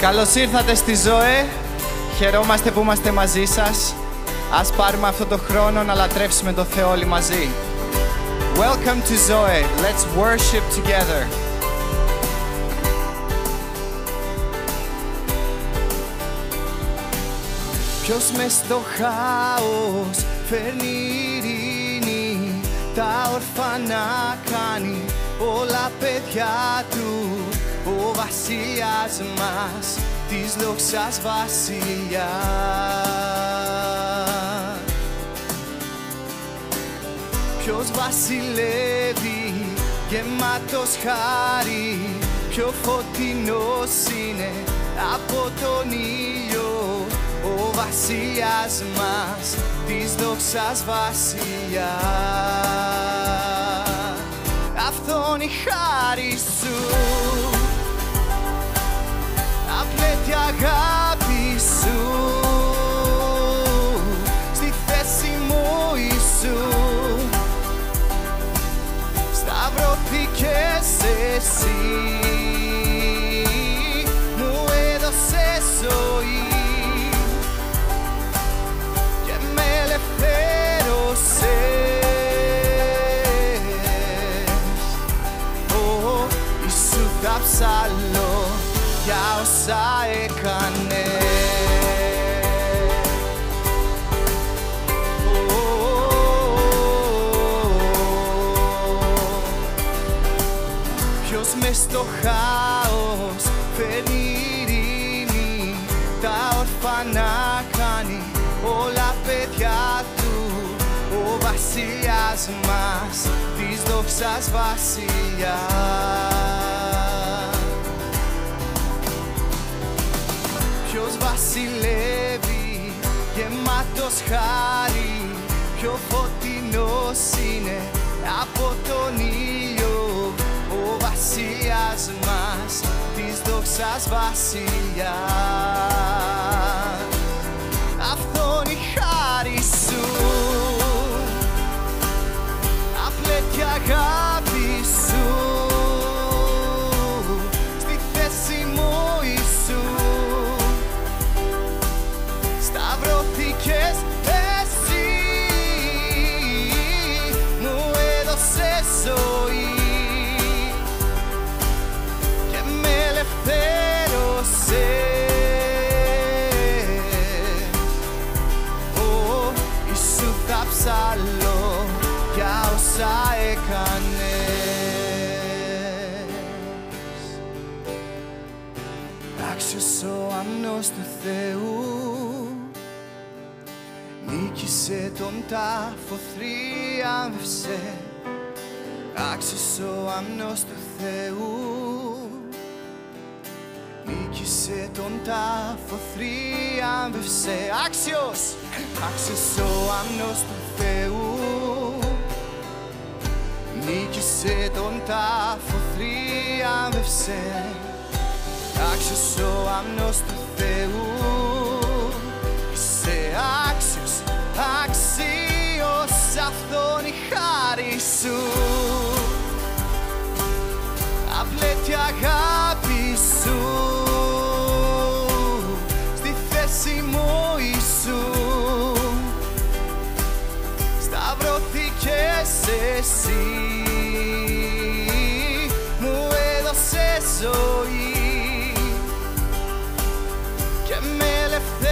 Καλώς ήρθατε στη Zoe. Χαιρόμαστε που είμαστε μαζί σας. Ας πάρουμε αυτό το χρόνο να λατρεύσουμε το Θεό όλοι μαζί. Welcome to Zoe. Let's worship together. Ποιος μες στο χάος φέρνει ειρήνη, τα ορφανά κάνει όλα παιδιά του, ο βασιλιάς μας της δόξας βασιλιάς. Ποιος βασιλεύει γεμάτος χάρη, πιο φωτεινός είναι από τον ήλιο, ο βασιλιάς μας της δόξας βασιλιάς. Αυτόν η χάρη σου, απλέτη αγάπη σου, στη θέση μου Ιησού, σταυρωθήκες εσύ, μου έδωσες ζωή και με ελευθέρωσες. Ιησού θα ψαλώ για όσα έκανε. Ποιος μες στο χάος φέρνει ειρήνη, τα ορφανά κάνει όλα παιδιά του, ο βασιλιάς μας της δόξας βασιλιάς. Ποιος βασιλεύει γεμάτος χάρη, πιο φωτεινός είναι από τον ήλιο, ο βασιλιάς μας της δόξας βασιλιάς. Αυτόν η χάρη σου, απλέτη αγάπη σου, στη θέση μου Ιησού, σταυρωθήκες εσύ, μου έδωσες ζωή και με ελευθέρωσες. Ιησού θα ψαλώ για όσα έκανες. Άξιος ο αμνός του Θεού, νίκησε τον τάφο, θρίαμβευσε. Άξιος ο αμνός του Θεού, νίκησε τον τάφο, θρίαμβευσε. Άξιος, άξιος ο αμνός του Θεού, νίκησε τον τάφο, θρίαμβευσε. Άξιος ο αμνός του Θεού, είσαι άξιος, άξιος, αυτόν η χάρη σου, απλέτη αγάπη σου, στη θέση μου Ιησού, σταυρωθήκες εσύ, μου έδωσες ζωή και με ελευθέρωσες.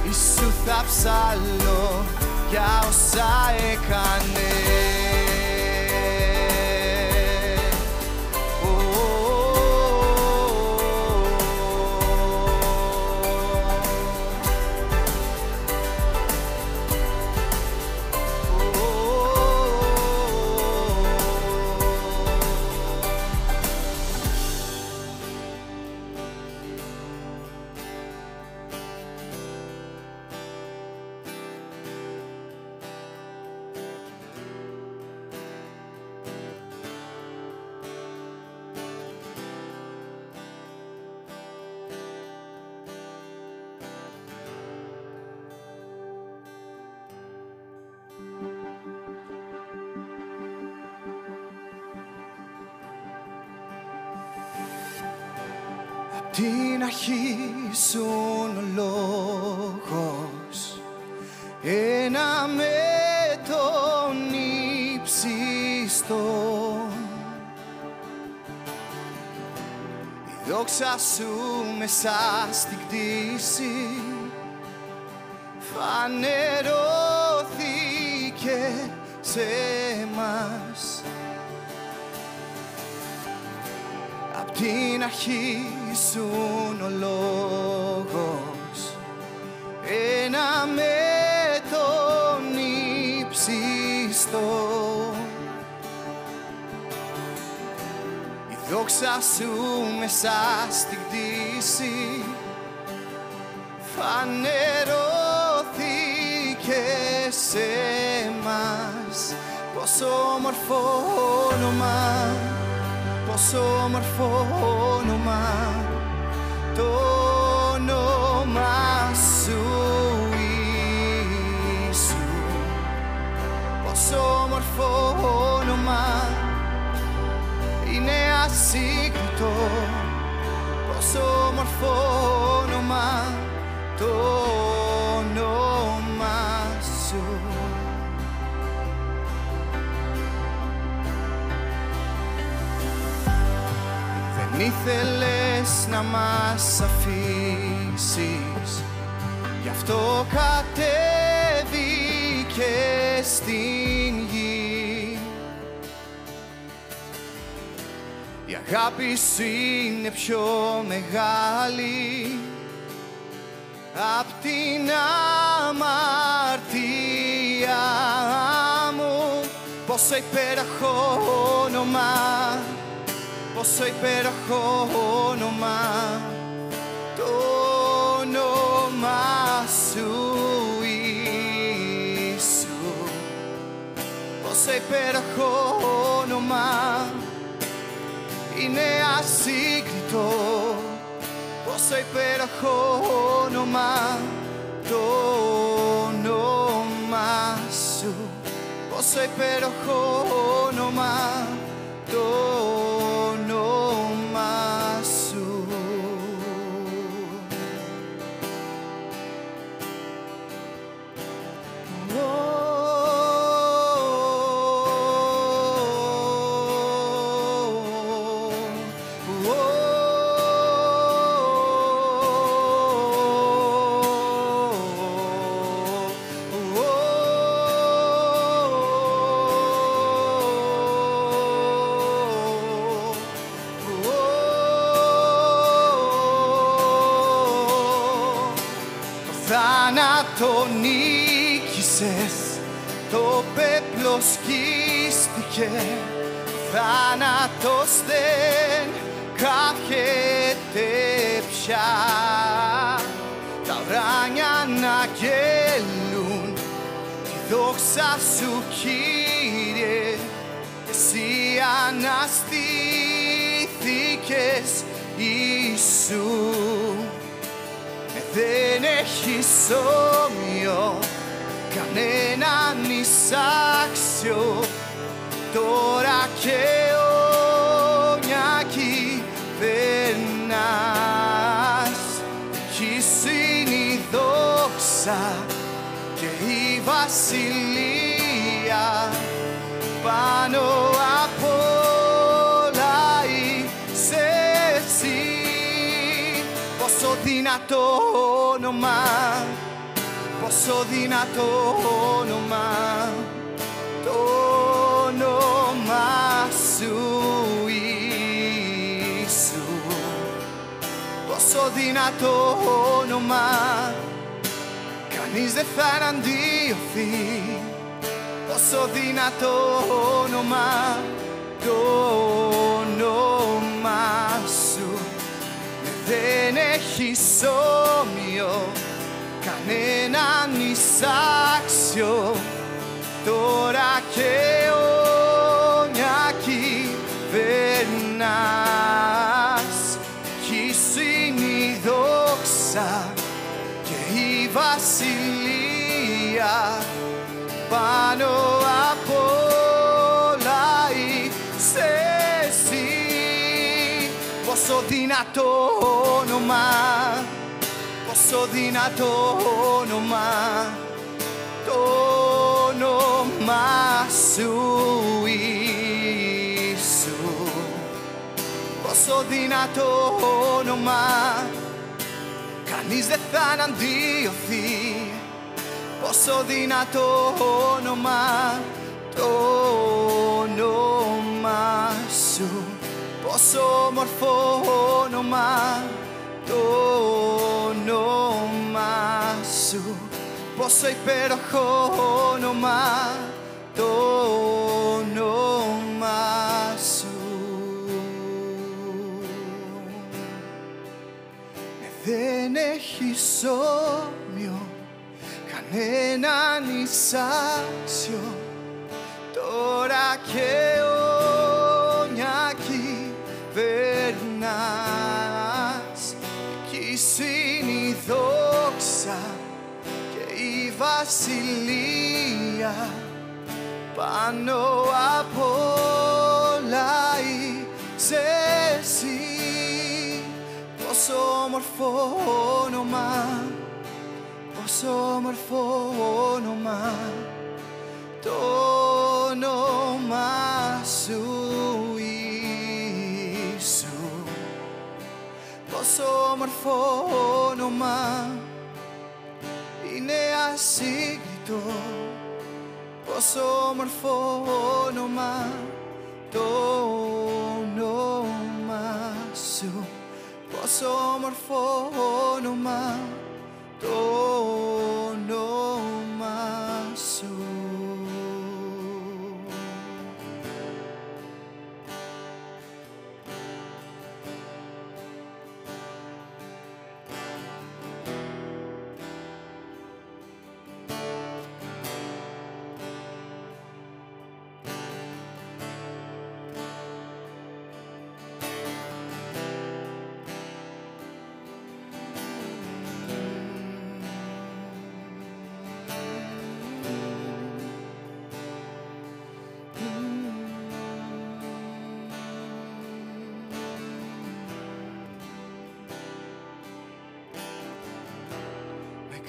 Ιησού θα ψαλώ για όσα έκανες. την αρχή ζουν ο λόγος, ένα με τον ύψιστο. Η δόξα σου μέσα στην κτήση φανερώθηκε σε μας. Απ' την αρχή ζουν ο λόγος, ένα με τον ύψιστο. Η δόξα σου μέσα στην κτήση φανερώθηκε σε μας. Πόσο όμορφο όνομα, πόσο όμορφο όνομα, το όνομα σου Ιησού. Πόσο όμορφο όνομα, είναι ασύγκριτο. Πόσο όμορφο όνομα, το όνομα σου. Δεν ήθελες να μας αφήσεις, γι' αυτό κατέβηκες στην γη. Η αγάπη σου είναι πιο μεγάλη απ' την αμαρτία μου. Πόσο υπέροχο όνομα, πόσο υπέροχο όνομα, το όνομα σου Ιησού. Πόσο υπέροχο όνομα, είναι ασύγκριτο. Πόσο υπέροχο όνομα, το όνομα σου. Πόσο υπέροχο όνομα, το όνομα σου. Θάνατο νίκησες, το πέπλο σκίστηκε, θάνατος δεν κάθεται πια. Τα ουράνια αναγγέλουν τη δόξα σου Κύριε, εσύ αναστήθηκες Ιησού. Δεν έχεις όμοιο, κανέναν εισάξιο, τώρα και αιώνια κυβερνάς. Κι σου είναι η δόξα και η βασιλεία, πάνω απ' όλα είσαι εσύ. Πόσο δυνατό όνομα, πόσο δυνατό όνομα, το όνομα σου Ιησού. Πόσο δυνατό όνομα, κανείς δεν θα εναντιωθεί. Πόσο δυνατό όνομα, το όνομα σου. Δεν έχεις όμοιο, κανέναν εισάξιο, τώρα και αιώνια κυβερνάς. Κι σου είναι η δόξα και η βασιλεία, πάνω απ' όλα είσαι εσύ. Πόσο Πόσο δυνατό όνομα, πόσο δυνατό όνομα, το όνομα σου Ιησού. Πόσο δυνατό όνομα, κανείς δεν θα αντιωθεί. Πόσο δυνατό όνομα, το όνομα σου. Πόσο όμορφο όνομα, το όνομα σου. Πόσο υπέροχο όνομα, το όνομα σου. Δεν έχεις όμοιο, κανέναν ίσαξιο, τώρα και αιώνια κυβερνάς. Εκείς είναι η δόξα και η βασιλεία, πάνω απ' όλα είσαι εσύ. Πόσο όμορφο όνομα, πόσο όμορφο όνομα, το όνομα σου Ιησού. Πόσο όμορφο όνομα, είναι ασύγκριτο. Πόσο όμορφο όνομα, το όνομα σου. Πόσο όμορφο όνομα, το όνομα σου.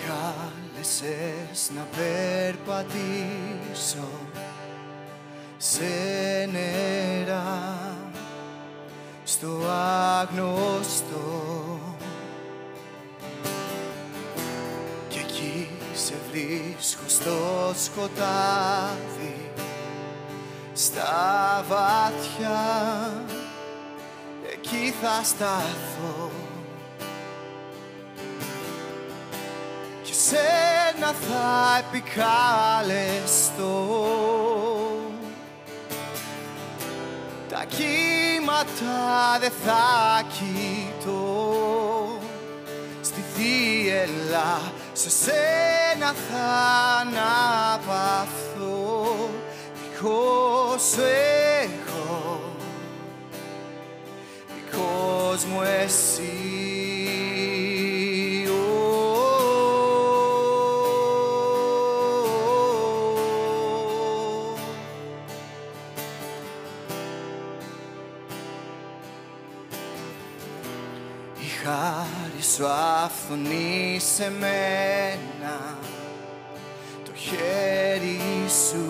Κάλεσες να περπατήσω σε νερά, στο άγνωστο, και εκεί σε βρίσκω στο σκοτάδι, στα βαθιά, εκεί θα σταθώ. Σένα θα επικαλεστώ, τα κύματα δεν θα κοιτώ, στη θύελλα σε σένα θα αναπαυθώ. Δικός σου εγώ, δικός μου εσύ. Χάρη σου αφθονεί σε μένα, το χέρι σου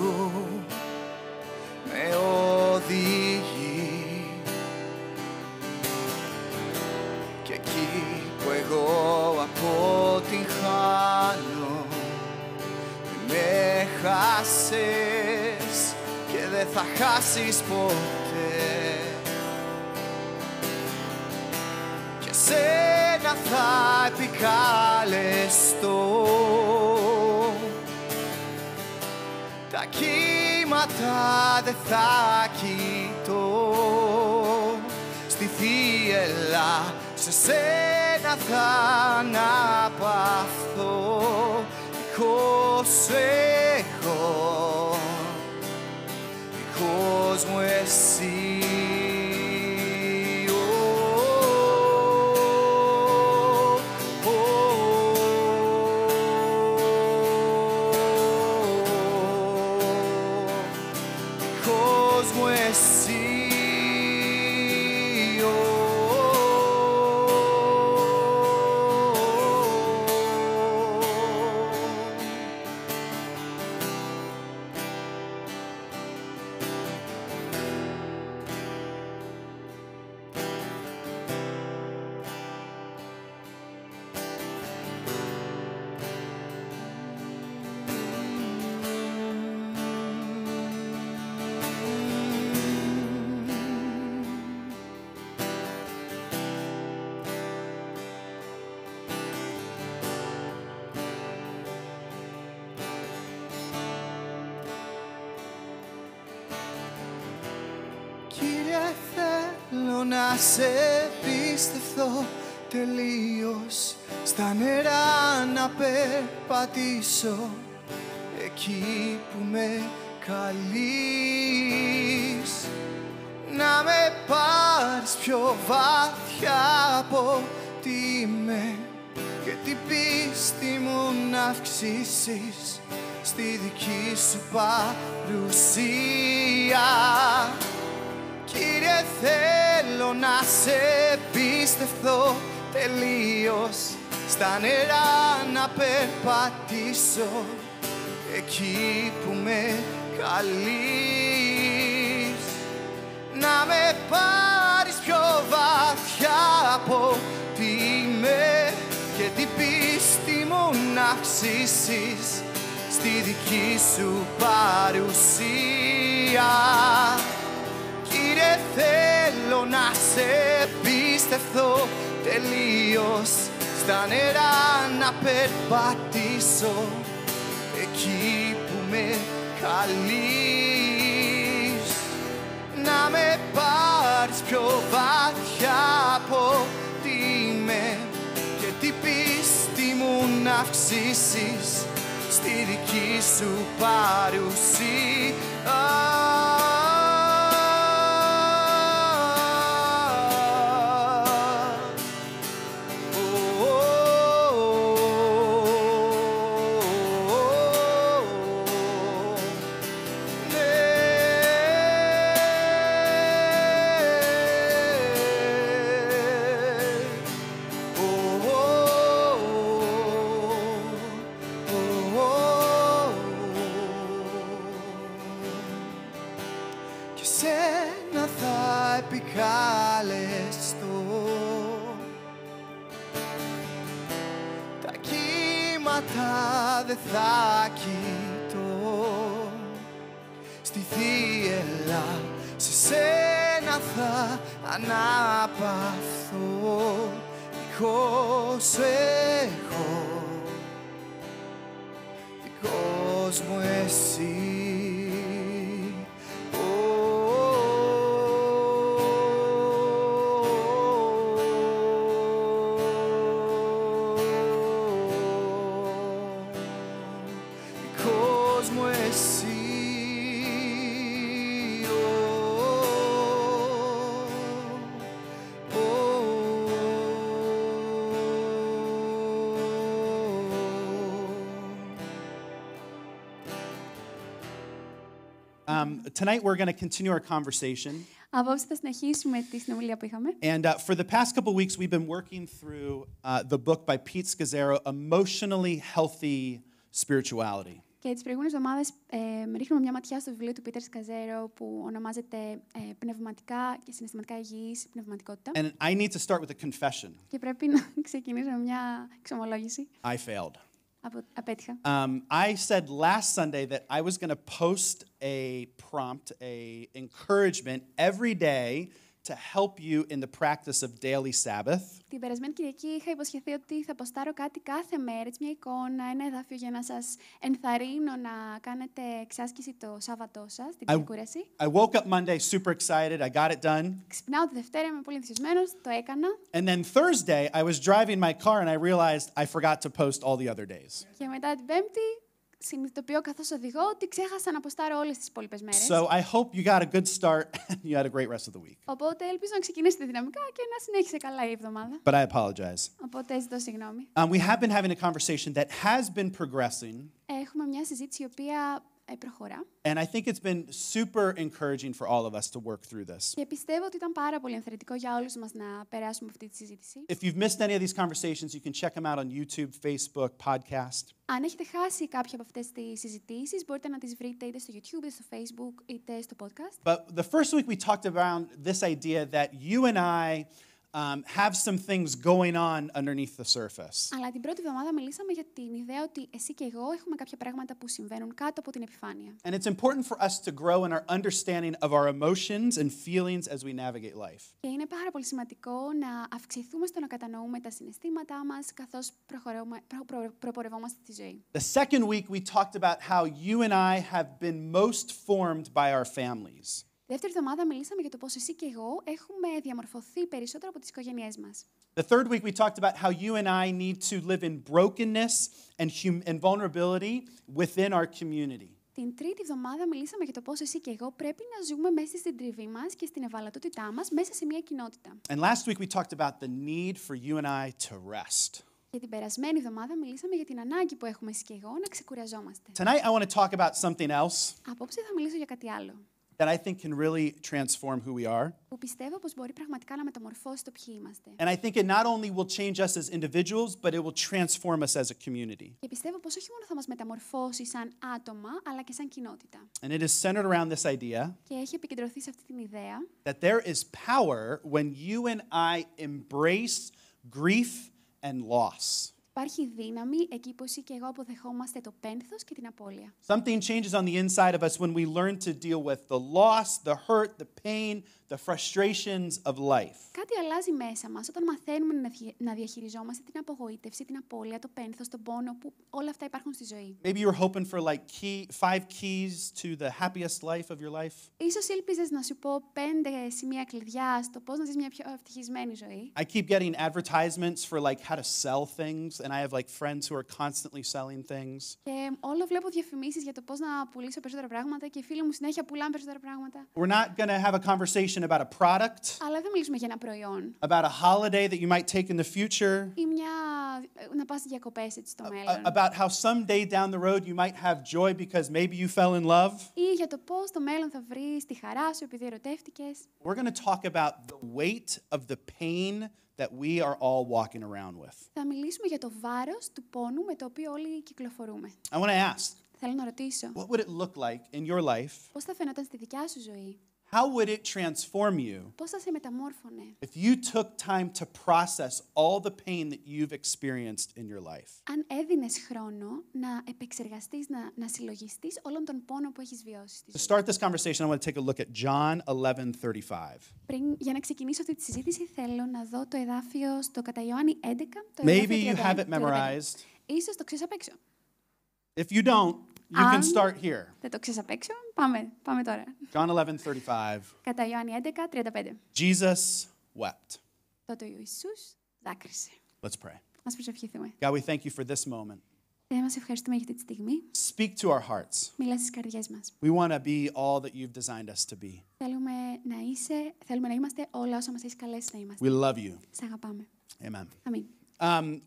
με οδηγεί, και εκεί που εγώ αποτυγχάνω, με χάσες και δεν θα χάσεις ποτέ. Σένα θα επικαλεστώ, τα κύματα δεν θα κοιτώ, στη θύελλα σε σένα θα αναπαυθώ. Δικός σου εγώ, δικός μου εσύ. Δικός μου εσύ, να σε πίστευθω τελείως, στα νερά να περπατήσω, εκεί που με καλείς. Να με πάρεις πιο βαθιά από τι είμαι και την πίστη μου να αυξήσεις στη δική σου παρουσία. Κύριε, θέλω να σε πίστευθω τελείως, στα νερά να περπατήσω, εκεί που με καλείς. Να με πάρεις πιο βαθιά από τι είμαι και την πίστη μου να αυξήσεις στη δική σου παρουσία. Κύριε, θέλω να σε πίστευθω τελείως, στα νερά να περπατήσω, εκεί που με καλείς. Να με πάρεις πιο βαθιά από τι είμαι και την πίστη μου να αυξήσεις στη δική σου παρουσία. Δεν θα κοιτώ στη θύελλα, σε σένα θα αναπαυθώ. Δικός σου έχω, δικός μου εσύ. Tonight we're going to continue our conversation. Απόψε θα συνεχίσουμε τη συνομιλία που είχαμε. And for the past couple weeks we've been working through the book by Pete Scazzero, Emotionally Healthy Spirituality. Και τις προηγούμενες εβδομάδες ρίχνουμε μια ματιά στο βιβλίο του Πίτερ Σκαζέρο που ονομάζεται πνευματικά και συναισθηματικά υγιής πνευματικότητα. And I need to start with a confession. Και πρέπει να ξεκινήσω με μια εξομολόγηση. I failed. Απέτυχα. I said last Sunday that I was going to post a prompt, a encouragement every day to help you in the practice of daily Sabbath. Την περασμένη Κυριακή είχα υποσχεθεί ότι θα ποστάρω κάτι κάθε μέρα, μια εικόνα, ένα εδάφιο για να σας ενθαρρύνω να κάνετε εξάσκηση το Σάββατό σας, την ξεκούραση. I woke up Monday super excited. I got it done. Ξυπνάω τη Δευτέρα, είμαι πολύ ενθουσιασμένος, το έκανα. And then Thursday, I was driving my car and I realized I forgot to post all the other days. Και μετά την Πέμπτη, συνειδητοποιώ καθώς οδηγώ ότι ξέχασα να ποστάρω όλες τις υπόλοιπες μέρες. So I hope you got a good start and you had a great rest of the week. Οπότε ελπίζω να ξεκινήσετε δυναμικά και να συνέχισε καλά η εβδομάδα. But I apologize. Οπότε ζητώ συγγνώμη. We have been having a conversation that has been progressing. Έχουμε μια συζήτηση η οποία προχωρά. And I think it's been super encouraging for all of us to work through this. Και πιστεύω ότι ήταν πάρα πολύ ενθαρρυντικό για όλους μας να περάσουμε αυτή τη συζήτηση. If you've missed any of these conversations, you can check them out on YouTube, Facebook, podcast. Αν έχετε χάσει κάποια από αυτές τις συζητήσεις, μπορείτε να τις βρείτε είτε στο YouTube, είτε στο Facebook, είτε στο podcast. But the first week we talked about this idea that you and I have some things going on underneath the surface. Αλλά την πρώτη εβδομάδα μιλήσαμε για την ιδέα ότι εσύ και εγώ έχουμε κάποια πράγματα που συμβαίνουν κάτω από την επιφάνεια. And it's important for us to grow in our understanding of our emotions and feelings as we navigate life. Και είναι πάρα πολύ σημαντικό να αυξηθούμε στο να κατανοούμε τα συναισθήματά μας καθώς προπορευόμαστε τη ζωή. The second week we talked about how you and I have been most formed by our families. Την Δεύτερη εβδομάδα μιλήσαμε για το πώς εσύ και εγώ έχουμε διαμορφωθεί περισσότερο από τις οικογένειές μας. The third week, we talked about how you and I need to live in brokenness and vulnerability within our community. Την τρίτη εβδομάδα μιλήσαμε για το πώς εσύ και εγώ πρέπει να ζούμε μέσα στην τριβή μας και στην ευαλωτότητά μας μέσα σε μια κοινότητα. And last week, we talked about the need for you and I to rest. Και την περασμένη εβδομάδα μιλήσαμε για την ανάγκη που έχουμε εσύ και εγώ να ξεκουραζόμαστε. Tonight, I want to talk about something else Απόψε θα μιλήσω για κάτι άλλο. that I think can really transform who we are. Που πιστεύω πως μπορεί πραγματικά να μεταμορφώσει το ποιοι είμαστε. And I think it not only will change us as individuals, but it will transform us as a community. Και πιστεύω πως όχι μόνο θα μας μεταμορφώσει σαν άτομα, αλλά και σαν κοινότητα. And it is centered around this idea Και έχει επικεντρωθεί σε αυτή την ιδέα that there is power when you and I embrace grief and loss. Υπάρχει δύναμη εκεί που εσύ και εγώ αποδεχόμαστε το πένθος και την απώλεια. Something changes on the inside of us when we learn to deal with the loss, the hurt, the pain, the frustrations of life. Κάτι αλλάζει μέσα μας όταν μαθαίνουμε να διαχειριζόμαστε την απογοήτευση, την απώλεια, το πένθος, τον πόνο, που όλα αυτά υπάρχουν στη ζωή. Maybe you're hoping for like 5 keys to the happiest life of your life. Ίσως ήλπιζες να σου πω 5 σημεία κλειδιά στο πώς να ζεις μια πιο ευτυχισμένη ζωή. I keep getting advertisements for like how to sell things, and I have like friends who are constantly selling things. Και όλο βλέπω διαφημίσεις για το πώς να πουλήσω περισσότερα πράγματα και οι φίλοι μου συνέχεια πουλάνε περισσότερα πράγματα. We're not going to have a conversation about a product, Αλλά δεν μιλήσουμε για ένα προϊόν about a holiday that you might take in the future, ή να πας διακοπές έτσι στο μέλλον. about how someday down the road you might have joy because maybe you fell in love. Ή για το πώς στο μέλλον θα βρεις τη χαρά σου επειδή ερωτεύτηκες. We're going to talk about the weight of the pain that we are all walking around with. Θα μιλήσουμε για το βάρος του πόνου με το οποίο όλοι κυκλοφορούμε. I want to ask, Θέλω να ρωτήσω, what would it look like in your life? πώς θα φαινόταν στη δικιά σου ζωή, How would it transform you πώς θα σε μεταμόρφωνε, if you took time to process all the pain that you've experienced in your life? αν έδινες χρόνο να επεξεργαστείς, να συλλογιστείς όλον τον πόνο που έχεις βιώσει στη To ζωή. start this conversation, I want to take a look at John 11:35. Για να ξεκινήσω αυτή τη συζήτηση, θέλω να δω το εδάφιο στο κατά Ιωάννη 11, το Maybe εδάφιο you have 31, it memorized. Ίσως το ξέρεις απ' έξω. If you don't, you can Αν start here. δεν το ξέρεις απ' έξω, πάμε τώρα. John 11:35. Κατά Ιωάννη 11, 35. Jesus wept. Τότε ο Ιησούς δάκρυσε. Let's pray. Ας προσευχηθούμε. God, we thank you for this moment. Θεέ μας, ευχαριστούμε για αυτή τη στιγμή. Speak to our hearts. Μίλα στις καρδιές μας. We want to be all that you've designed us to be. Θέλουμε να είμαστε όλα όσα μας έχεις καλέσει να είμαστε. We love you. Σ' αγαπάμε. Amen. Αμήν.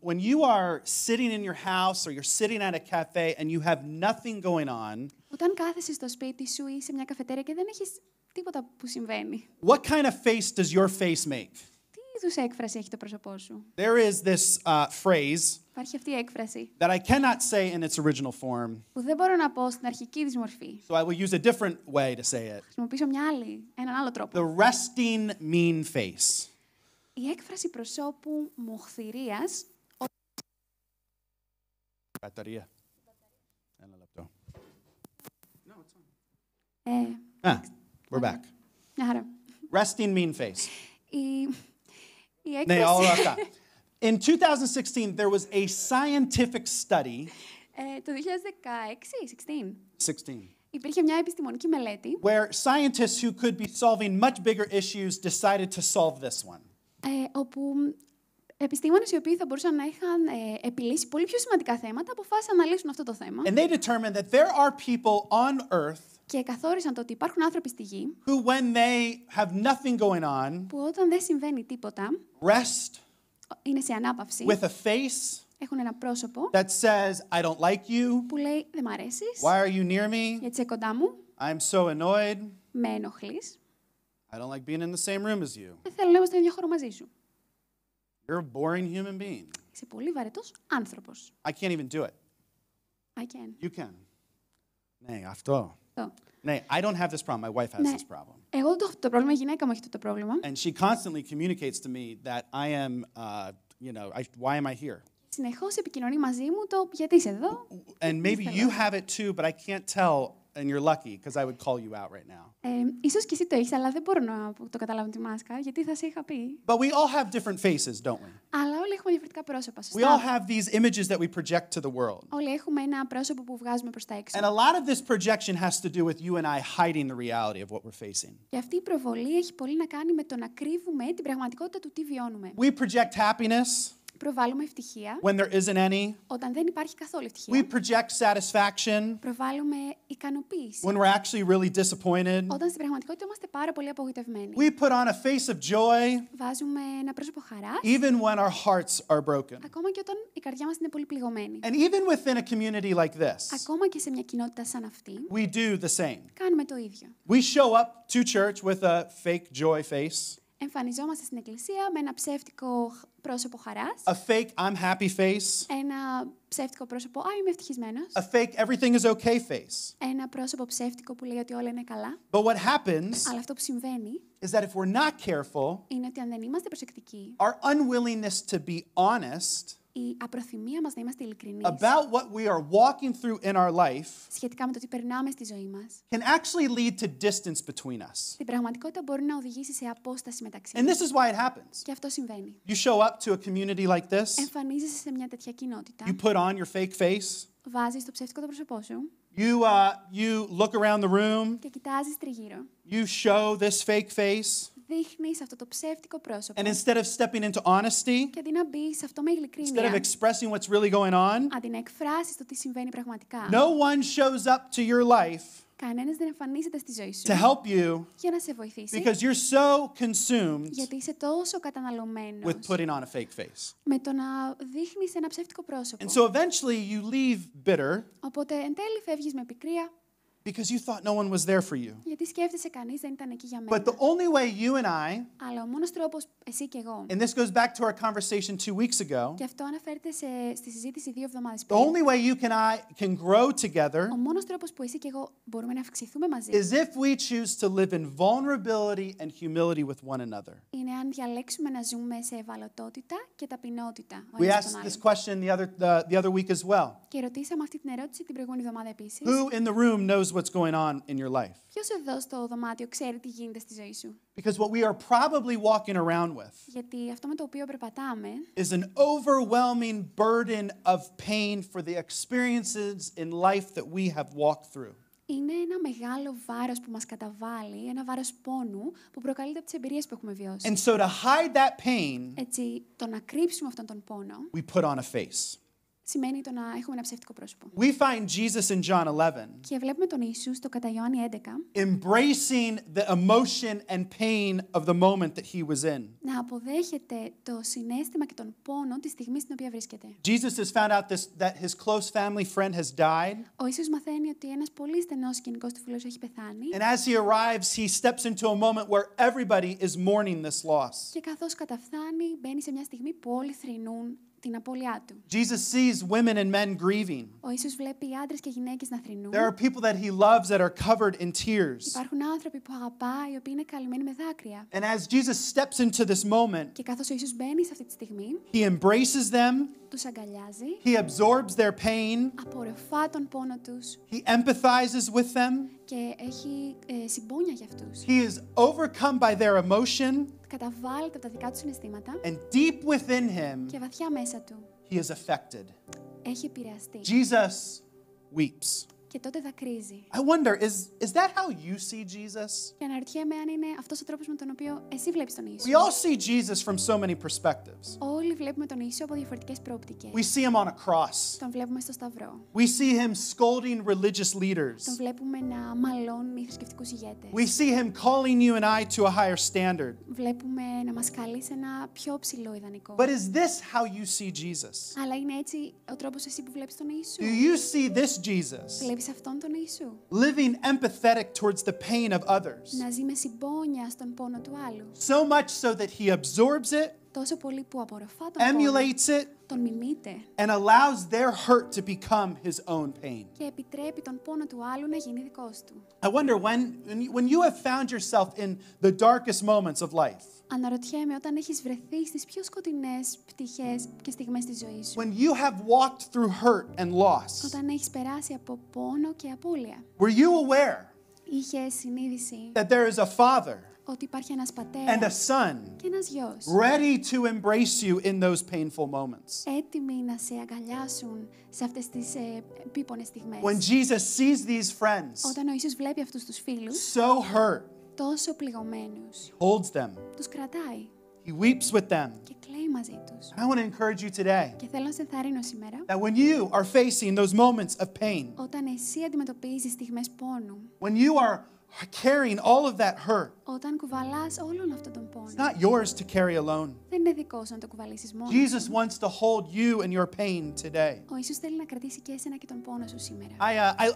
When you are sitting in your house or you're sitting at a cafe and you have nothing going on, Όταν κάθεσαι στο σπίτι σου ή σε μια καφετέρια και δεν έχεις τίποτα που συμβαίνει, what kind of face does your face make? τι είδους έκφραση έχει το πρόσωπό σου? There is this phrase Υπάρχει αυτή η έκφραση that I cannot say in its original form, που δεν μπορώ να πω στην αρχική της μορφή. so I will use a different way to say it. Χρησιμοποιήσω έναν άλλο τρόπο. The resting mean face. Η έκφραση προσώπου μοχθηρίας. Batería. Ένα λεπτό. We're back. Μια χαρά. Resting mean face. Η Ναι, έκφραση... όλα αυτά. In 2016, there was a scientific study, Το 2016, 16, υπήρχε μια επιστημονική μελέτη where scientists who could be solving much bigger issues decided to solve this one. Όπου επιστήμονες οι οποίοι θα μπορούσαν να είχαν επιλύσει πολύ πιο σημαντικά θέματα αποφάσισαν να λύσουν αυτό το θέμα And they determined that there are people on earth και καθόρισαν το ότι υπάρχουν άνθρωποι στη γη who, when they have nothing going on, που όταν δεν συμβαίνει τίποτα rest είναι σε ανάπαυση, with a face έχουν ένα πρόσωπο that says, I don't like you. που λέει «Δεν μ' αρέσεις, Why are you near me? γιατί είσαι κοντά μου, I'm so annoyed. με ενοχλείς, I don't like being in the same room as you. δεν θέλω να είμαστε στο ίδιο χώρο μαζί σου». You're a boring human being. Είσαι πολύ βαρετός άνθρωπος. I can't even do it. I can. You can. Ναι, αυτό. Το. Ναι, I don't have this problem. My wife has Ναι. this problem. Εγώ το πρόβλημα, η γυναίκα μου έχει το πρόβλημα. And she constantly communicates to me that I am, why am I here? Συνεχώς επικοινωνεί μαζί μου το γιατί είσαι εδώ. And maybe you have it too, but I can't tell and you're lucky because I would call you out right now. Ίσως και εσύ το έχεις, αλλά δεν μπορώ να το καταλάβω τη μάσκα, γιατί θα σε είχα πει. But we all have different faces, don't we? Αλλά όλοι έχουμε διαφορετικά πρόσωπα, We all σωστά. have these images that we project to the world. Όλοι έχουμε ένα πρόσωπο που βγάζουμε προς τα έξω. And a lot of this projection has to do with you and I hiding the reality of what we're facing. Και αυτή η προβολή έχει πολύ να κάνει με το να κρύβουμε την πραγματικότητα του τι βιώνουμε. We project happiness Προβάλλουμε ευτυχία when there isn't any. όταν δεν υπάρχει καθόλου We ευτυχία. project satisfaction Προβάλλουμε ικανοποίηση when we're actually really disappointed. όταν στην πραγματικότητα είμαστε πάρα πολύ απογοητευμένοι. We put on a face of joy Βάζουμε ένα πρόσωπο χαράς, even when our hearts are broken. ακόμα και όταν η καρδιά μας είναι πολύ πληγωμένη. And even within a community like this, Ακόμα και σε μια κοινότητα σαν αυτή, we do the same. κάνουμε το ίδιο. We show up to church with a fake joy face, Εμφανιζόμαστε στην εκκλησία με ένα ψεύτικο πρόσωπο χαράς, a fake I'm happy face, ένα ψεύτικο πρόσωπο «Α, είμαι ευτυχισμένος», a fake everything is okay face. ένα πρόσωπο ψεύτικο που λέει ότι όλα είναι καλά. But what happens Αλλά αυτό που συμβαίνει is that if we're not careful, είναι ότι αν δεν είμαστε προσεκτικοί, our unwillingness to be honest η απροθυμία μας να είμαστε ειλικρινείς about what we are walking through in our life σχετικά με το τι περνάμε στη ζωή μας, can actually lead to distance between us. στην πραγματικότητα μπορεί να οδηγήσει σε απόσταση μεταξύ And μας. this is why it happens. Και αυτό συμβαίνει. You show up to a community like this, Εμφανίζεσαι σε μια τέτοια κοινότητα, you put on your fake face, βάζεις το ψεύτικο το πρόσωπό σου you look around the room, και κοιτάζεις τριγύρω. you show this fake face, Δείχνεις αυτό το ψεύτικο πρόσωπο. and instead of stepping into honesty, Και αντί να μπεις σε αυτό με instead of ειλικρίνεια, expressing what's really going on, αντί να εκφράσεις το τι συμβαίνει πραγματικά, no one shows up to your life κανένας δεν εμφανίζεται στη ζωή σου to help you για να σε βοηθήσει, because you're so consumed γιατί είσαι τόσο καταναλωμένος with putting on a fake face. με το να δείχνεις ένα ψεύτικο πρόσωπο. And so eventually you leave bitter Οπότε εν τέλει φεύγεις με πικρία, because you thought no one was there for you. γιατί σκέφτεσαι κανείς δεν ήταν εκεί για But μένα. the only way you and I, Αλλά ο μόνος τρόπος εσύ και εγώ, and this goes back to our conversation 2 weeks ago, και αυτό αναφέρεται στη συζήτηση 2 εβδομάδες the πριν, only way you and I can grow together ο μόνος τρόπος που εσύ και εγώ μπορούμε να αυξηθούμε μαζί is if we choose to live in vulnerability and humility with one another. είναι αν διαλέξουμε να ζούμε σε ευαλωτότητα και ταπεινότητα ο We ένας asked τον this άλλον. question the other week as well. Και ρωτήσαμε αυτή την ερώτηση την προηγούμενη εβδομάδα επίσης. Who in the room knows what's going on in your life? Ποιος εδώ στο δωμάτιο ξέρει τι γίνεται στη ζωή σου? Because what we are probably walking around with Γιατί αυτό με το οποίο περπατάμε is an overwhelming burden of pain for the experiences in life that we have walked through. είναι ένα μεγάλο βάρος που μας καταβάλει, ένα βάρος πόνου που προκαλείται από τις εμπειρίες που έχουμε βιώσει. And so to hide that pain, Έτσι, το να κρύψουμε αυτόν τον πόνο we put on a face. σημαίνει το να έχουμε ένα ψεύτικο πρόσωπο. We find Jesus in John 11 Και βλέπουμε τον Ιησού στο κατά Ιωάννη 11 embracing the emotion and pain of the moment that he was in. να αποδέχεται το συναίσθημα και τον πόνο τη στιγμή στην οποία βρίσκεται. Jesus has found out that his close family friend has died. Ο Ιησούς μαθαίνει ότι ένας πολύ στενός κοινικός του φίλος έχει πεθάνει And as he arrives, he steps into a moment where everybody is mourning this loss. και καθώς καταφθάνει μπαίνει σε μια στιγμή που όλοι θρηνούν την απώλειά του. Jesus sees women and men grieving. Ο Ιησούς βλέπει άντρες και γυναίκες να θρηνούν. There are people that he loves that are covered in tears. Υπάρχουν άνθρωποι που αγαπά, οι οποίοι είναι καλυμμένοι με δάκρυα. And as Jesus steps into this moment, Και καθώς ο Ιησούς μπαίνει σε αυτή τη στιγμή, he embraces them, τους αγκαλιάζει, he absorbs their pain, απορροφά τον πόνο τους he empathizes with them, και έχει συμπόνια για αυτούς. he is overcome by their emotion, Καταβάλλεται από τα δικά του συναισθήματα and deep within him, και βαθιά μέσα του he is affected. έχει επηρεαστεί. Jesus weeps. Και τότε δακρύζει. I wonder, is that how you see Jesus? Και αναρωτιέμαι αν είναι αυτός ο τρόπος με τον οποίο εσύ βλέπεις τον Ιησού. We all see Jesus from so many perspectives. Όλοι βλέπουμε τον Ιησού από διαφορετικές προοπτικές. We see him on a cross. Τον βλέπουμε στο Σταυρό. We see him scolding religious leaders. Τον βλέπουμε να μαλώνει θρησκευτικούς ηγέτες. We see him calling you and I to a higher standard. Βλέπουμε να μας καλεί σε ένα πιο ψηλό ιδανικό. But is this how you see Jesus? Αλλά είναι έτσι ο τρόπος εσύ που βλέπεις τον Ιησού. Do you see this Jesus Βλέπεις αυτόν τον Ιησού living empathetic towards the pain of others? να ζει με συμπόνια στον πόνο του άλλου. So much so that he absorbs it, τόσο πολύ που απορροφά τον πόνο, emulates it, τον μιμείται and allows their hurt to become his own pain. και επιτρέπει τον πόνο του άλλου να γίνει δικός του. I wonder when you have found yourself in the darkest moments of life, Αναρωτιέμαι όταν έχεις βρεθεί στις πιο σκοτεινές πτυχές και στιγμές της ζωής σου. when you have walked through hurt and loss, Όταν έχεις περάσει από πόνο και απώλεια. were you aware Είχες συνείδηση that there is a father ότι υπάρχει ένας and a πατέρας son και ένας γιος, ready to embrace you in those painful moments? έτοιμοι να σε αγκαλιάσουν σε αυτές τις επίπονες στιγμές. When Jesus sees these friends Όταν ο Ιησούς βλέπει αυτούς τους φίλους so hurt, τόσο πληγωμένους, holds them, τους κρατάει he weeps with them. και κλαίει μαζί τους. I want to encourage you today Και θέλω να σε ενθαρρύνω σήμερα, that when you are facing those moments of pain, όταν εσύ αντιμετωπίζεις στιγμές πόνου, when you are carrying all of that hurt, όταν κουβαλάς όλον αυτόν τον πόνο, it's not yours to carry alone. δεν είναι δικό σου να το κουβαλήσεις μόνο. Jesus wants to hold you in your pain today. Ο Ιησούς θέλει να κρατήσει και εσένα και τον πόνο σου σήμερα.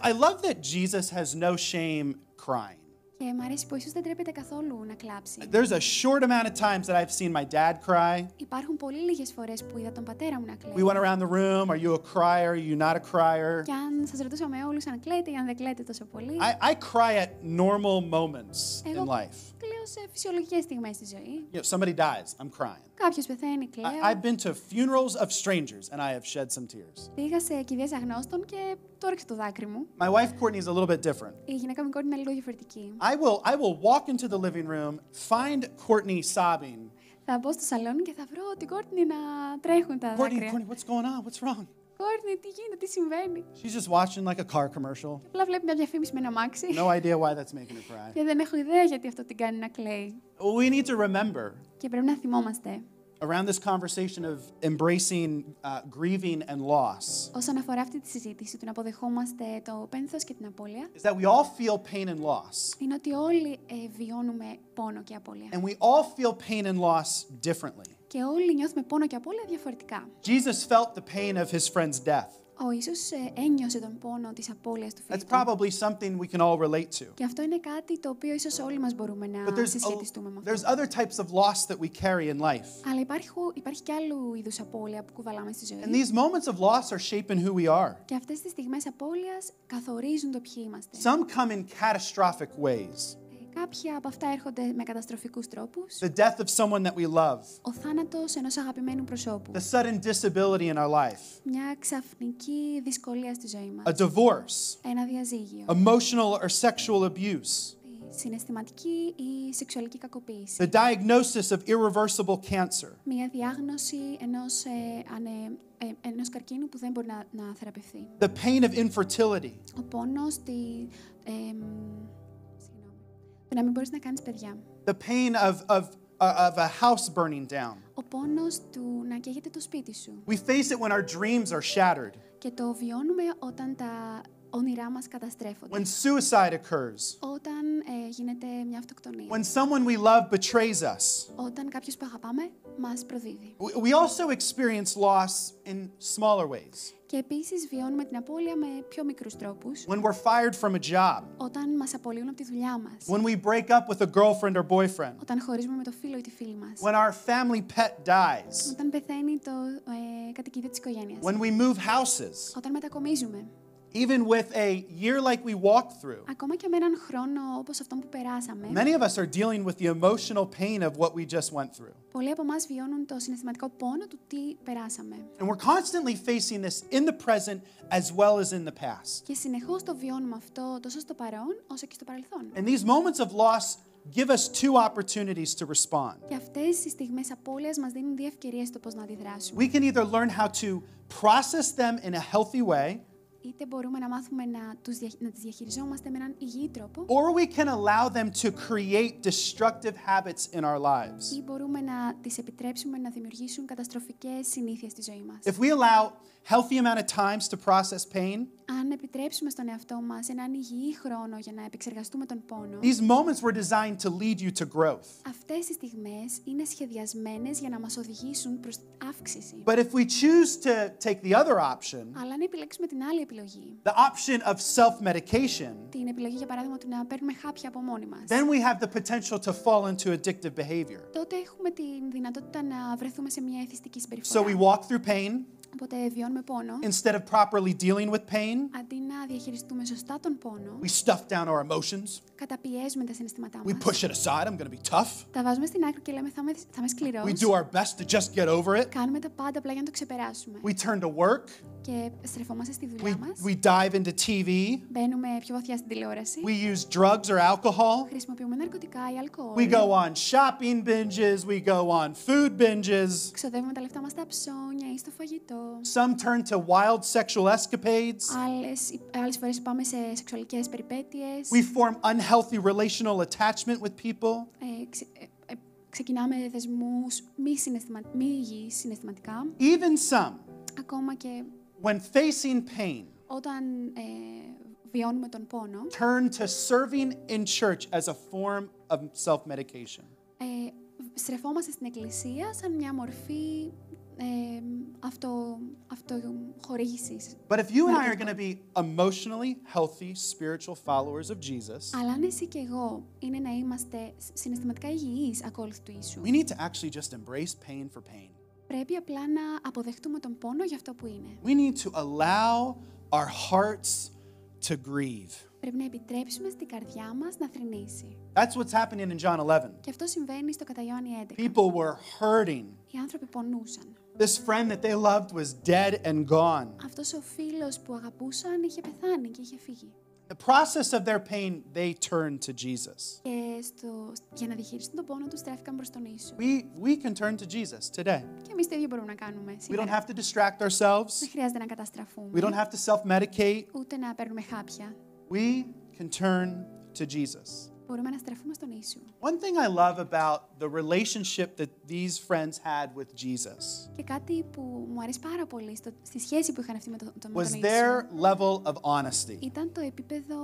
I love that Jesus has no shame crying. Και μου αρέσει που ο Ιησούς δεν τρέπεται καθόλου να κλάψει. There's a short amount of times that I've seen my dad cry. Υπάρχουν πολύ λίγες φορές που είδα τον πατέρα μου να κλαίει. We went around the room. Are you a crier? Are you not a crier? Και αν σας ρωτούσαμε όλους αν κλαίτε ή αν δεν κλαίτε τόσο πολύ, I cry at normal moments in εγώ life. κλαίω σε φυσιολογικές στιγμές στη ζωή. You know, somebody dies, I'm crying. Κάποιος πεθαίνει, κλαίω. I've been to funerals of strangers and I have shed some tears. Πήγα σε κηδείες αγνώστων και το έριξε το δάκρυ μου. My wife Courtney is a little bit different. Η γυναίκα μου Κόρτνη είναι λίγο διαφορετική. I will walk into the living room, find Courtney sobbing. Θα μπω στο σαλόνι και θα βρω την Κόρτνη να τρέχουν τα δάκρυα. Courtney, what's going on? What's wrong? Κόρτνη, τι γίνεται, τι συμβαίνει. She's just watching like a car commercial. Απλά βλέπει μια διαφήμιση με ένα αμάξι. No idea why that's making her cry. Και δεν έχω ιδέα γιατί αυτό την κάνει να κλαίει. We need to remember Και πρέπει να θυμόμαστε, around this conversation of embracing grieving and loss, όσον αφορά αυτή τη συζήτηση του να αποδεχόμαστε το πένθος και την απώλεια, is that we all feel pain and loss. είναι ότι όλοι βιώνουμε πόνο και απώλεια. And we all feel pain and loss differently. Και όλοι νιώθουμε πόνο και απώλεια διαφορετικά. Jesus felt the pain of his friend's death. Ο Ιησούς ένιωσε τον πόνο της απώλειας του φίλου That's του. probably something we can all relate to. Και αυτό είναι κάτι το οποίο ίσως όλοι μας μπορούμε But να συσχετιστούμε με αυτό. there's other types of loss that we carry in life. Αλλά υπάρχει και άλλου είδους απώλεια που κουβαλάμε στη ζωή. And these moments of loss are shaping who we are. Και αυτές τις στιγμές απώλειας καθορίζουν το ποιοι είμαστε. Some come in catastrophic ways. Κάποια από αυτά έρχονται με καταστροφικούς τρόπους. The death of someone that we love, Ο θάνατος ενός αγαπημένου προσώπου. the sudden disability in our life, Μια ξαφνική δυσκολία στη ζωή a μας. divorce, Ένα διαζύγιο. emotional or sexual abuse, Η συναισθηματική ή σεξουαλική κακοποίηση. the diagnosis of irreversible cancer, Μια διάγνωση ενός καρκίνου που δεν μπορεί να θεραπευθεί. the pain of infertility, Ο πόνος του να μην μπορείς να κάνεις παιδιά. the pain of a house burning down. Ο πόνος του να καίγεται το σπίτι σου. We face it when our dreams are shattered, Και το βιώνουμε όταν τα όνειρά μας καταστρέφονται. when suicide occurs, Όταν γίνεται μια αυτοκτονία. when someone we love betrays us. Όταν κάποιος που αγαπάμε μας προδίδει. We also experience loss in smaller ways. Και επίσης βιώνουμε την απώλεια με πιο μικρούς τρόπους. When we're fired from a job, Όταν μας απολύουν από τη δουλειά μας. when we break up with a girlfriend or boyfriend, Όταν χωρίζουμε με το φίλο ή τη φίλη μας. when our family pet dies, Όταν πεθαίνει το κατοικίδιο της οικογένειας. when we move houses, Όταν μετακομίζουμε. even with a year like we walked through. Ακόμα και με έναν χρόνο όπως αυτόν που περάσαμε. Many of us are dealing with the emotional pain of what we just went through. Πολλοί από εμάς βιώνουν το συναισθηματικό πόνο του τι περάσαμε. And we're constantly facing this in the present as well as in the past. Και συνεχώς το βιώνουμε αυτό τόσο στο παρόν όσο και στο παρελθόν. And these moments of loss give us two opportunities to respond. Και αυτές οι στιγμές απώλειας μας δίνουν δύο ευκαιρίες στο πώς να αντιδράσουμε. We can either learn how to process them in a healthy way, Είτε μπορούμε να μάθουμε να τις διαχειριζόμαστε με έναν υγιή τρόπο, or we can allow them to create destructive habits in our lives. ή μπορούμε να τις επιτρέψουμε να δημιουργήσουν καταστροφικές συνήθειες στη ζωή μας. If we allow healthy amount of times to process pain, Αν επιτρέψουμε στον εαυτό μας έναν υγιή χρόνο για να επεξεργαστούμε τον πόνο, these moments were designed to lead you to growth. αυτές οι στιγμές είναι σχεδιασμένες για να μας οδηγήσουν προς αύξηση. But if we choose to take the other option, Αλλά αν επιλέξουμε την άλλη επιλογή, the option of self-medication, την επιλογή, για παράδειγμα, του να παίρνουμε χάπια από μόνοι μας, then we have the potential to fall into addictive behavior. τότε έχουμε τη δυνατότητα να βρεθούμε σε μια εθιστική So συμπεριφορά. we walk through pain Οπότε βιώνουμε πόνο. instead of properly dealing with pain. Αντί να διαχειριστούμε σωστά τον πόνο, We stuff down our emotions. καταπιέζουμε τα συναισθήματά We μας. push it aside. I'm going to be tough. Τα βάζουμε στην άκρη και λέμε θα είμαι σκληρός. We do our best to just get over it. Κάνουμε τα πάντα απλά για να το ξεπεράσουμε. We turn to work. Και στρεφόμαστε στη δουλειά μας. We dive into TV. Μπαίνουμε πιο βαθιά στην τηλεόραση. We use drugs or alcohol. Χρησιμοποιούμε ναρκωτικά ή αλκοόλ. We go on shopping binges. We go on food binges. Ξοδεύουμε τα λεφτά μας στα ψώνια ή στο φαγητό. Some turn to wild sexual escapades. Άλλες φορές πάμε σε σεξουαλικές περιπέτειες. We form unhealthy relational attachment with people. Ξεκινάμε δεσμούς μη υγιείς συναισθηματικά. Even some, Ακόμα και when facing pain, όταν βιώνουμε τον πόνο, turn to serving in church as a form of self-medication. στρεφόμαστε στην εκκλησία σαν μια μορφή αυτοχορήγησης. But if you and I are going to be emotionally healthy spiritual followers of Jesus, Αλλά αν εσύ και εγώ είναι να είμαστε συναισθηματικά υγιείς ακόλουθοι του Ιησού, we need to actually just embrace pain for pain. πρέπει απλά να αποδεχτούμε τον πόνο για αυτό που είναι. We need to allow our hearts to grieve. Πρέπει να επιτρέψουμε στην καρδιά μας να θρηνήσει. That's what's happening in John 11. Και αυτό συμβαίνει στο κατά Ιωάννη 11. People were hurting. Οι άνθρωποι πονούσαν. This friend that they loved was dead and gone. Αυτός ο φίλος που αγαπούσαν είχε πεθάνει και είχε φύγει. The process of their pain, they turned to Jesus. Και για να διαχειριστούν τον πόνο τους στράφηκαν προς τον Ιησού. We can turn to Jesus today. Και εμείς το ίδιο μπορούμε να κάνουμε We don't σήμερα. have to distract ourselves. Δεν χρειάζεται να καταστραφούμε. We don't have to self-medicate. Ούτε να παίρνουμε χάπια. We can turn to Jesus. Μπορούμε να στραφούμε στον Ιησού. One thing I love about the relationship that these friends had with Jesus Και κάτι που μου αρέσει πάρα πολύ στη σχέση που είχαν αυτοί με τον was Ιησού their level of honesty. ήταν το επίπεδο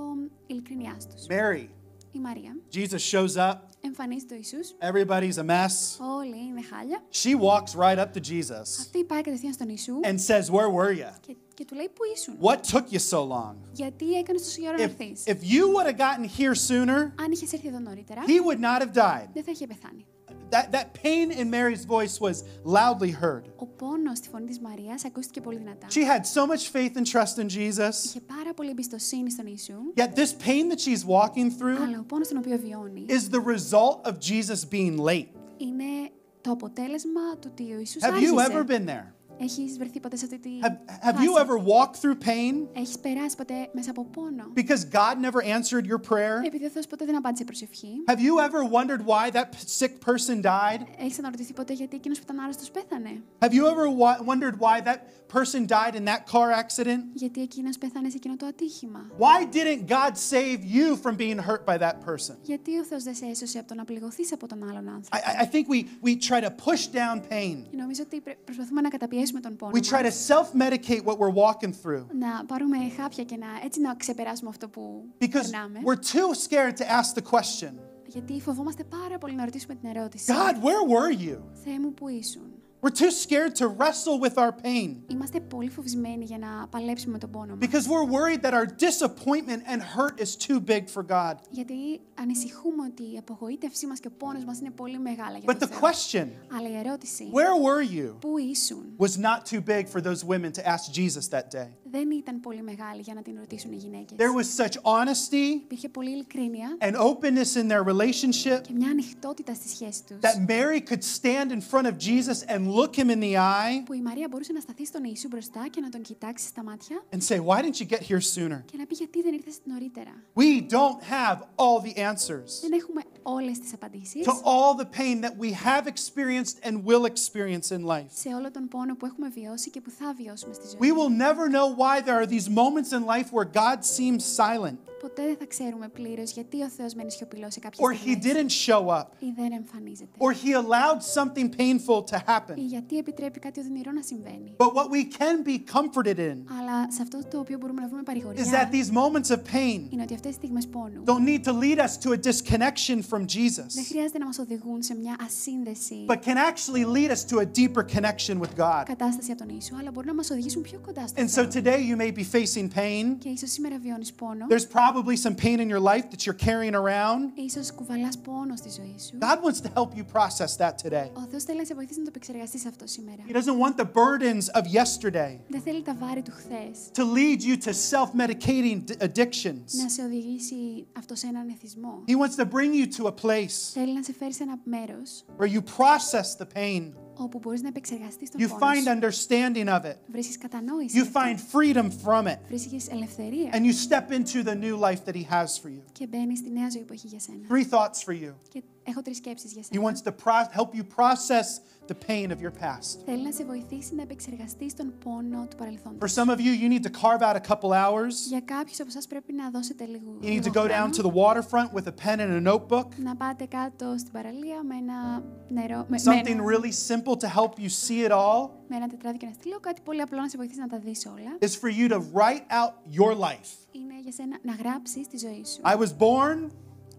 ειλικρινιάς τους. Mary, Η Μαρία Jesus shows up. εμφανίζεται ο Ιησούς. Everybody's a mess. Όλοι είναι χάλια. She walks right up to Jesus Αυτή πάει κατευθείαν στον Ιησού and says, "Where were you? και του λέει πού ήσουν. What took you so long? Γιατί έκανες τόσο καιρό να έρθεις. If you would have gotten here sooner, Αν είχες έρθει εδώ νωρίτερα, he would not have died." δεν θα είχε πεθάνει. That pain in Mary's voice was loudly heard. Ο πόνος στη φωνή της Μαρίας ακούστηκε πολύ δυνατά. She had so much faith and trust in Jesus. Είχε πάρα πολύ εμπιστοσύνη στον Ιησού, Yet this pain that she's walking through αλλά ο πόνος τον οποίο βιώνει is the result of Jesus being late. είναι το αποτέλεσμα του ότι ο Ιησούς Have you ever άργησε. been there? Έχεις βρεθεί ποτέ σε αυτή τη Have you φάση? ever walked through pain Έχεις περάσει ποτέ μέσα από πόνο? because God never answered your prayer? Επειδή ο Θεός ποτέ δεν απάντησε προσευχή? Have you ever wondered why that sick person died? Έχεις αναρωτηθεί ποτέ γιατί εκείνος που ήταν άρρωστος πέθανε? Have you ever wondered why that person died in that car accident? Γιατί εκείνος πέθανε σε εκείνο το ατύχημα? Why didn't God save you from being hurt by that person? Γιατί ο Θεός δεν σε έσωσε από το να πληγωθείς από τον άλλον άνθρωπο? I think we try to push down pain. Νομίζω ότι προσπαθούμε να καταπιέσουμε τον πόνο We try to μας, self-medicate what we're walking through να πάρουμε χάπια και έτσι να ξεπεράσουμε αυτό που because περνάμε. we're too scared to ask the question, Γιατί φοβόμαστε πάρα πολύ να ρωτήσουμε την ερώτηση. God, where were you? Θεέ μου, πού ήσουν? We're too scared to wrestle with our pain Είμαστε πολύ φοβισμένοι για να παλέψουμε τον πόνο μας. because we're worried that our disappointment and hurt is too big for God. Γιατί ανησυχούμε ότι η απογοήτευσή μας και ο πόνος μας είναι πολύ μεγάλα για But τον the Θεό. question, Αλλά η ερώτηση, where were you, πού ήσουν, was not too big for those women to ask Jesus that day. δεν ήταν πολύ μεγάλη για να την ρωτήσουν οι γυναίκες. There was such honesty Υπήρχε πολύ ειλικρίνεια and openness in their relationship και μια ανοιχτότητα στη σχέση τους, that Mary could stand in front of Jesus and look him in the eye που η Μαρία μπορούσε να σταθεί στον Ιησού μπροστά και να τον κοιτάξει στα μάτια and say, why didn't you get here sooner? και να πει γιατί δεν ήρθες νωρίτερα. We don't have all the answers Δεν έχουμε όλες τις απαντήσεις to all the pain that we have experienced and will experience in life. σε όλο τον πόνο που έχουμε βιώσει και που θα βιώσουμε στη ζωή. We will never know why there are these moments in life where God seems silent Ποτέ δεν θα ξέρουμε πλήρως γιατί ο Θεός μένει σιωπηλός σε or κάποιες he στιγμές didn't show up ή δεν εμφανίζεται or he allowed something painful to ή happen. γιατί επιτρέπει κάτι οδυνηρό να συμβαίνει. But what we can be comforted in Αλλά σε αυτό το οποίο μπορούμε να βρούμε is that παρηγοριά these moments of pain είναι ότι αυτές τις στιγμές πόνου don't need to lead us to a disconnection from δεν Jesus, χρειάζεται να μας οδηγούν σε μια ασύνδεση but can actually lead us to a deeper connection with God. κατάσταση από τον Ιησού, αλλά μπορούν να μας οδηγήσουν πιο κοντά στον And so Θεό. today you may be facing pain. Και ίσως σήμερα βιώνεις πόνο. There's probably some pain in your life that you're carrying around. Ίσως κουβαλάς πόνο στη ζωή σου. God wants to help you process that today. Ο Θεός θέλει να σε βοηθήσει να το επεξεργαστείς αυτό σήμερα. He doesn't want the burdens of yesterday Δεν θέλει τα βάρη του χθες to lead you to self-medicating addictions. να σε οδηγήσει αυτό σε έναν εθισμό. He wants to bring you to a place Θέλει να σε φέρει σε ένα μέρος where you process the pain. όπου μπορείς να επεξεργαστείς τον You πόνο find σου. understanding of it. Βρίσκεις κατανόηση. You find freedom from it. Βρίσκεις ελευθερία. And you step into the new life that He has for you. Και μπαίνεις στη νέα ζωή που έχει για σένα. 3 thoughts for you. Και έχω 3 σκέψεις για He σένα. wants to help you process the pain of your past. Θέλει να σε βοηθήσει να επεξεργαστείς τον πόνο του For παρελθόντος. some of you, you need to carve out a couple hours. Για κάποιους από εσάς πρέπει να δώσετε You need to λίγο go down to the waterfront with a pen and a notebook. να πάτε κάτω στην παραλία με ένα νερό, Something really simple to help you see it all με ένα τετράδι και ένα στυλό, κάτι πολύ απλό να σε βοηθήσει να τα δεις όλα. is for you to write out your life. Είναι για σένα να γράψεις τη ζωή σου. I was born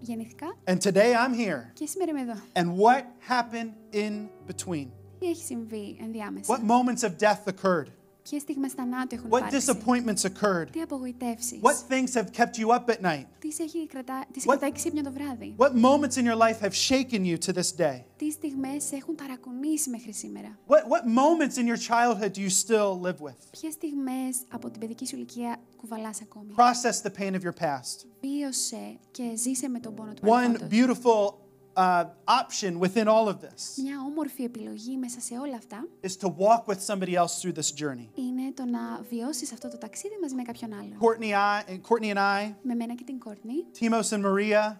Γεννήθηκα and today I'm here. και σήμερα είμαι εδώ. And what happened in between? Τι έχει συμβεί ενδιάμεσα. What moments of death occurred? Ποιες στιγμές θανάτου έχουν What υπάρξει. disappointments occurred? Τι απογοητεύσεις. What things have kept you up at night? Τι σε What- κρατάει ξύπνιο το βράδυ. What moments in your life have shaken you to this day? Τι στιγμές σε έχουν ταρακουνήσει μέχρι σήμερα. What moments in your childhood do you still live with? Ποιες στιγμές από την παιδική σου ηλικία κουβαλάς ακόμη. Process the pain of your past. Βίωσε και ζήσε με τον πόνο του One παρελθόντος. beautiful option within all of this Μια όμορφη επιλογή μέσα σε όλα αυτά is to walk with somebody else through this journey. είναι το να βιώσεις αυτό το ταξίδι μαζί με κάποιον άλλον. Courtney and I, Με μένα και την Κόρτνη, Timos and Maria,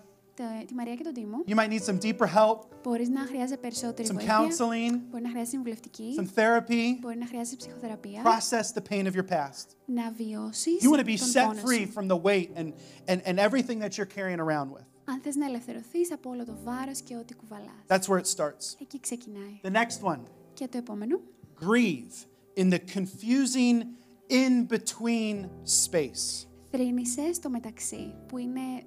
τη Μαρία και τον Τίμο, you might need some deeper help, μπορείς να χρειάζεσαι περισσότερη some βοήθεια, counseling, μπορεί να χρειάζεσαι συμβουλευτική, some therapy. μπορεί να χρειάζεσαι ψυχοθεραπεία, Process the pain of your past. να βιώσεις You want to be τον set πόνο free σου. from the weight and everything that you're carrying around with. Αν θες να ελευθερωθείς από όλο το βάρος και ό,τι κουβαλάς. That's where it starts. Εκεί ξεκινάει. The next one, Και το επόμενο, grieve in the confusing in-between space. θρήνησε στο μεταξύ, που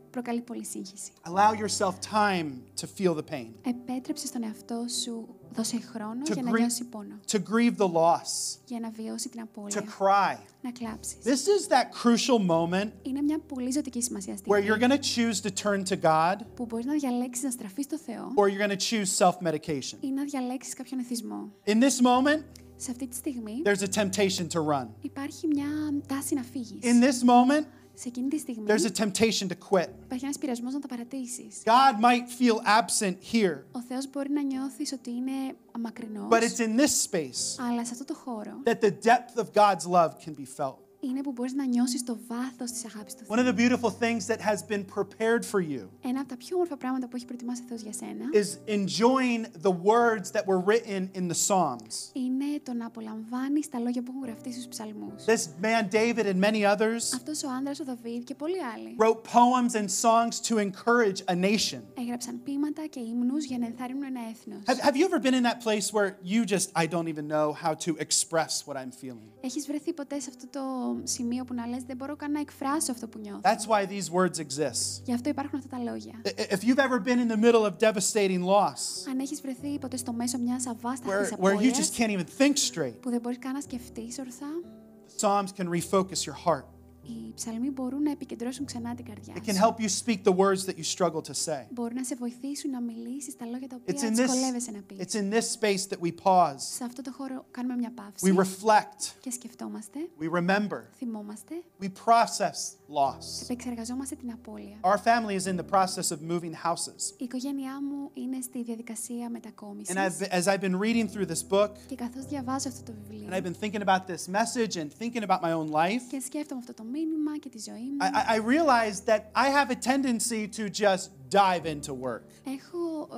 προκαλεί πολύ σύγχυση. Allow yourself time to feel the pain, Επέτρεψε στον εαυτό σου, δώσε χρόνο To για να grieve- νιώσει πόνο, to grieve the loss, για να βιώσει την to απώλεια, cry. να κλάψεις. This is that crucial moment Είναι μια πολύ ζωτική σημασία where στιγμή you're going to choose to turn to God που μπορείς να διαλέξεις να στραφείς στο Θεό or you're going to choose self-medication. ή να διαλέξεις κάποιον εθισμό. In this moment, Σε αυτή τη στιγμή there's a temptation to run. υπάρχει μια τάση να φύγεις. In this moment, Σε εκείνη τη στιγμή there's a temptation to quit. υπάρχει ένας πειρασμός να τα παρατήσεις. God might feel absent here, Ο Θεός μπορεί να νιώθεις ότι είναι μακρινός, but it's in this space αλλά σε αυτό το χώρο that the depth of God's love can be felt. είναι που μπορείς να νιώσεις το βάθος της αγάπης του One Θεού. of the beautiful things that has been prepared for you Ένα από τα πιο όμορφα πράγματα που έχει προετοιμάσει ο Θεός για σένα is enjoying the words that were written in the Psalms. είναι το να απολαμβάνεις τα λόγια που έχουν γραφτεί στους ψαλμούς. This man, David, and many others Αυτός ο άντρας, ο Δαβίδ και πολλοί άλλοι wrote poems and songs to encourage a nation. έγραψαν ποίηματα και ύμνους για να ενθαρρύνουν ένα έθνος. Have you ever been in that place where I don't even know how to express what I'm feeling? Έχεις βρεθεί ποτέ σε αυτό το σημείο που να λες δεν μπορώ καν να εκφράσω αυτό που νιώθω. That's why these words exist. Γι' αυτό υπάρχουν αυτά τα λόγια. If you've ever been in the middle of devastating loss, Αν έχεις βρεθεί ποτέ στο μέσο μιας αβάσταχτης where you απώλειας just can't even think straight, που δεν μπορείς καν να σκεφτείς ορθά, the Psalms can refocus your heart. οι ψαλμοί μπορούν να επικεντρώσουν ξανά την καρδιά It can σου. help you speak the words that you struggle to say. Μπορούν να σε βοηθήσουν να μιλήσεις τα λόγια τα It's οποία in δυσκολεύεσαι να πεις. it's in this space that we pause. Σε αυτό το χώρο κάνουμε μια We παύση reflect. και σκεφτόμαστε, We remember. θυμόμαστε, We process loss. επεξεργαζόμαστε την απώλεια. Our family is in the process of moving houses. Η οικογένειά μου είναι στη διαδικασία μετακόμισης And as I've been reading through this book, και καθώς διαβάζω αυτό το βιβλίο and I've been thinking about this message and thinking about my own life, και σκέφτομαι αυτό το μήνυμα και τη ζωή μου, I realized that I have a tendency to just dive into work.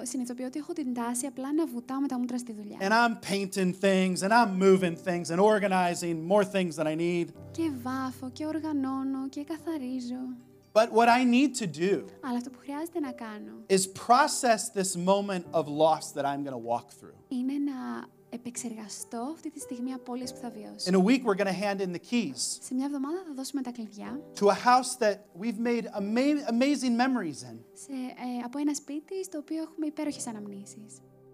συνειδητοποιώ ότι έχω την τάση απλά να βουτάω με τα μούτρα στη δουλειά. And I'm painting things and I'm moving things and organizing more things than I need. Και βάφω και οργανώνω και καθαρίζω. But what I need to do Αλλά αυτό που χρειάζεται να κάνω is process this moment of loss that I'm going to walk through. είναι να επεξεργαστώ αυτή τη στιγμή απώλειας που θα βιώσω. In a week, we're going to hand in the keys Σε μια εβδομάδα θα δώσουμε τα κλειδιά to a house that we've made amazing memories in. από ένα σπίτι στο οποίο έχουμε υπέροχες αναμνήσεις.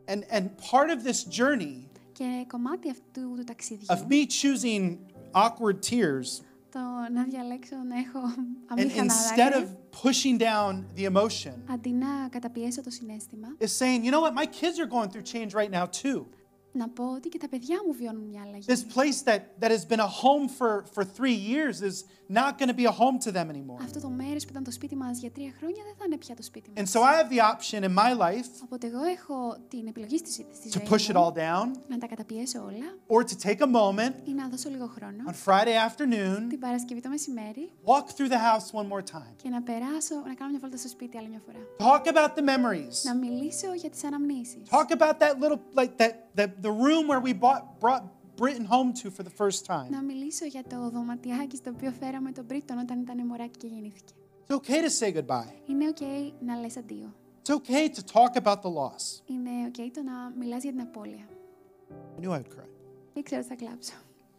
And part of this journey Και κομμάτι αυτού του ταξιδιού, of me choosing awkward tears Το να διαλέξω να έχω And αμήχανα instead of δάκρυα, pushing down the emotion, αντί να καταπιέσω το συναίσθημα, is saying, you know what, my kids are going through change right now too. να πω ότι και τα παιδιά μου βιώνουν μια αλλαγή. This place that has been a home for 3 years is not going to be a home to them anymore. Αυτό το μέρος που ήταν το σπίτι μας για 3 χρόνια δεν θα είναι πια το σπίτι And μας. so I have the option in my life Οπότε εγώ έχω την επιλογή στη to ζωή push it μου all down να τα καταπιέσω όλα or to take a moment ή να δώσω λίγο χρόνο on Friday afternoon, την Παρασκευή το μεσημέρι walk through the house one more time. και να περάσω, να κάνω μια βόλτα στο σπίτι άλλη μια φορά. Talk about the memories. Να μιλήσω για τις αναμνήσεις. Talk about that little, like the room where we brought Britain home to for the first time. Να μιλήσω για το δωματιάκι στο οποίο φέραμε τον Μπρίτον όταν ήταν μωράκι και γεννήθηκε. It's okay to say goodbye. Είναι ok να λες αντίο. It's okay to talk about the loss. Είναι ok το να μιλάς για την απώλεια. I knew I would cry. Δεν ξέρω τι θα κλάψω.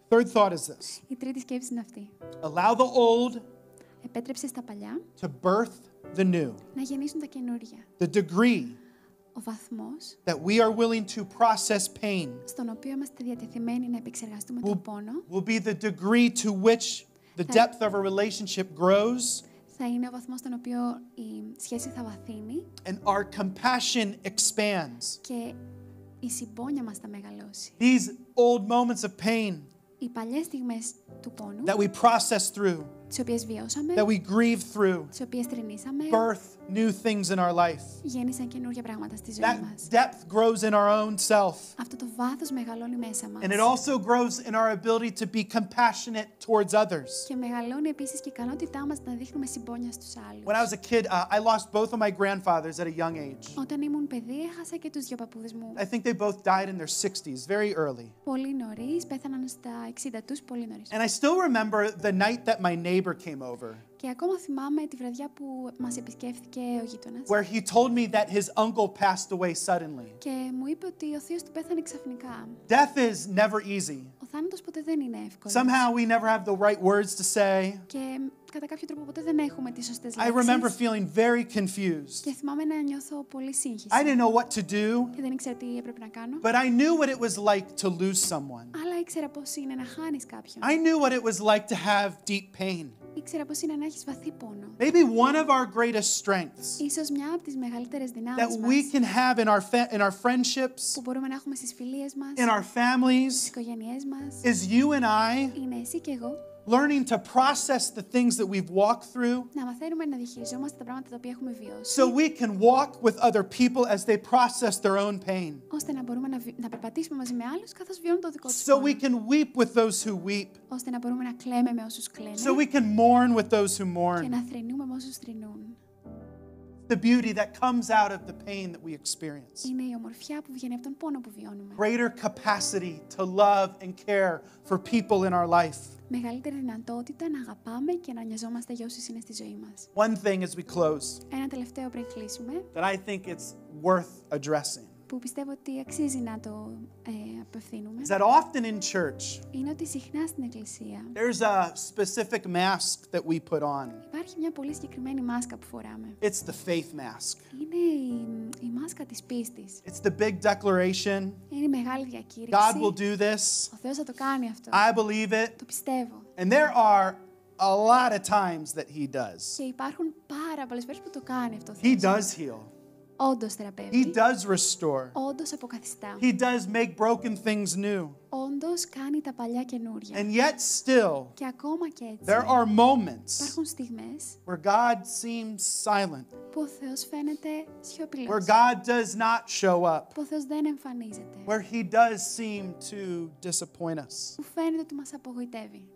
Third thought is this. Η τρίτη σκέψη είναι αυτή. Allow the old Επέτρεψε στα παλιά to birth the new. να γεννήσουν τα καινούρια. The degree Ο βαθμός that we are willing to process pain στον οποίο είμαστε διατεθειμένοι να επεξεργαστούμε τον πόνο will be the degree to which the depth of a relationship grows θα είναι ο βαθμός στον οποίο η σχέση θα βαθύνει and our compassion expands. και η συμπόνια μας θα μεγαλώσει. These old moments of pain Οι παλιές στιγμές του πόνου, that we process through, τις οποίες βιώσαμε, that we grieve through, τις οποίες τρινήσαμε, birth new things in our life. γέννησαν καινούργια πράγματα στη ζωή That μας. depth grows in our own self. Αυτό το βάθος μεγαλώνει μέσα μας. And it also grows in our ability to be compassionate towards others. Και μεγαλώνει επίσης και η ικανότητά μας να δείχνουμε συμπόνια στους άλλους. When I was a kid, I lost both of my grandfathers at a young age. Όταν ήμουν παιδί, έχασα και τους δύο παππούδες μου. I think they both died in their 60s, very early. Πολύ νωρίς, πέθαναν στα 60 τους, πολύ νωρίς. And I still remember the night that my neighbor came over, Και ακόμα θυμάμαι τη βραδιά που μας επισκέφθηκε ο γείτονας. where he told me that his uncle passed away suddenly. Και μου είπε ότι ο θείος του πέθανε ξαφνικά. Death is never easy. Ο θάνατος ποτέ δεν είναι εύκολος. Somehow we never have the right words to say. Και κατά κάποιο τρόπο ποτέ δεν έχουμε τις σωστές I remember λέξεις. feeling very confused. Και θυμάμαι να νιώθω πολύ σύγχυση. I didn't know what to do, Και δεν ήξερα τι έπρεπε να κάνω. but I knew what it was like to lose someone. Αλλά ήξερα πώς είναι να χάνεις κάποιον. I knew what it was like to have deep pain. Ήξερα πώς είναι να έχεις βαθύ πόνο. Maybe one of our greatest strengths Ίσως μια από τις μεγαλύτερες δυνάμεις that μας we can have in our friendships, που μπορούμε να έχουμε στις φιλίες μας, in our στις families, οικογένειές μας, is you and I είναι εσύ και εγώ learning to process the things that we've walked through να μαθαίνουμε να διαχειριζόμαστε τα πράγματα τα οποία έχουμε βιώσει, so we can walk with other people as they process their own pain. ώστε να μπορούμε να περπατήσουμε μαζί με άλλους καθώς βιώνουν το δικό τους So πόνο. we can weep with those who weep. Ώστε να μπορούμε να κλαίμε με όσους κλαίνουν So we can mourn with those who και mourn. να θρηνούμε με όσους θρηνούν. The beauty that comes out of the pain that we experience. Είναι η ομορφιά που βγαίνει από τον πόνο που βιώνουμε. Greater capacity to love and care for people in our life. Μεγαλύτερη δυνατότητα να αγαπάμε και να νοιαζόμαστε για όσους είναι στη ζωή μας. One thing as we close Ένα τελευταίο πριν κλείσουμε, that I think it's worth addressing που πιστεύω ότι αξίζει να το απευθύνουμε, is that often in church, είναι ότι συχνά στην εκκλησία there's a specific mask that we put on. υπάρχει μια πολύ συγκεκριμένη μάσκα που φοράμε. It's the faith mask. Είναι η μάσκα της πίστης. It's the big declaration. Είναι η μεγάλη God διακήρυξη. will do this. Ο Θεός θα το κάνει αυτό. I believe it. Το πιστεύω. And there are a lot of times that he does. Και υπάρχουν πάρα πολλές φορές που το κάνει αυτό ο He Θεός. does heal. Όντως He θεραπεύει. does restore. Όντως αποκαθιστά. He does make broken things new. Όντως κάνει τα παλιά καινούρια. And yet still, Και ακόμα και έτσι there are moments υπάρχουν στιγμές where God seems silent, που ο Θεός φαίνεται σιωπηλός. where God does not show up, Που ο Θεός δεν εμφανίζεται. where he does seem to disappoint us. Που φαίνεται ότι μας απογοητεύει.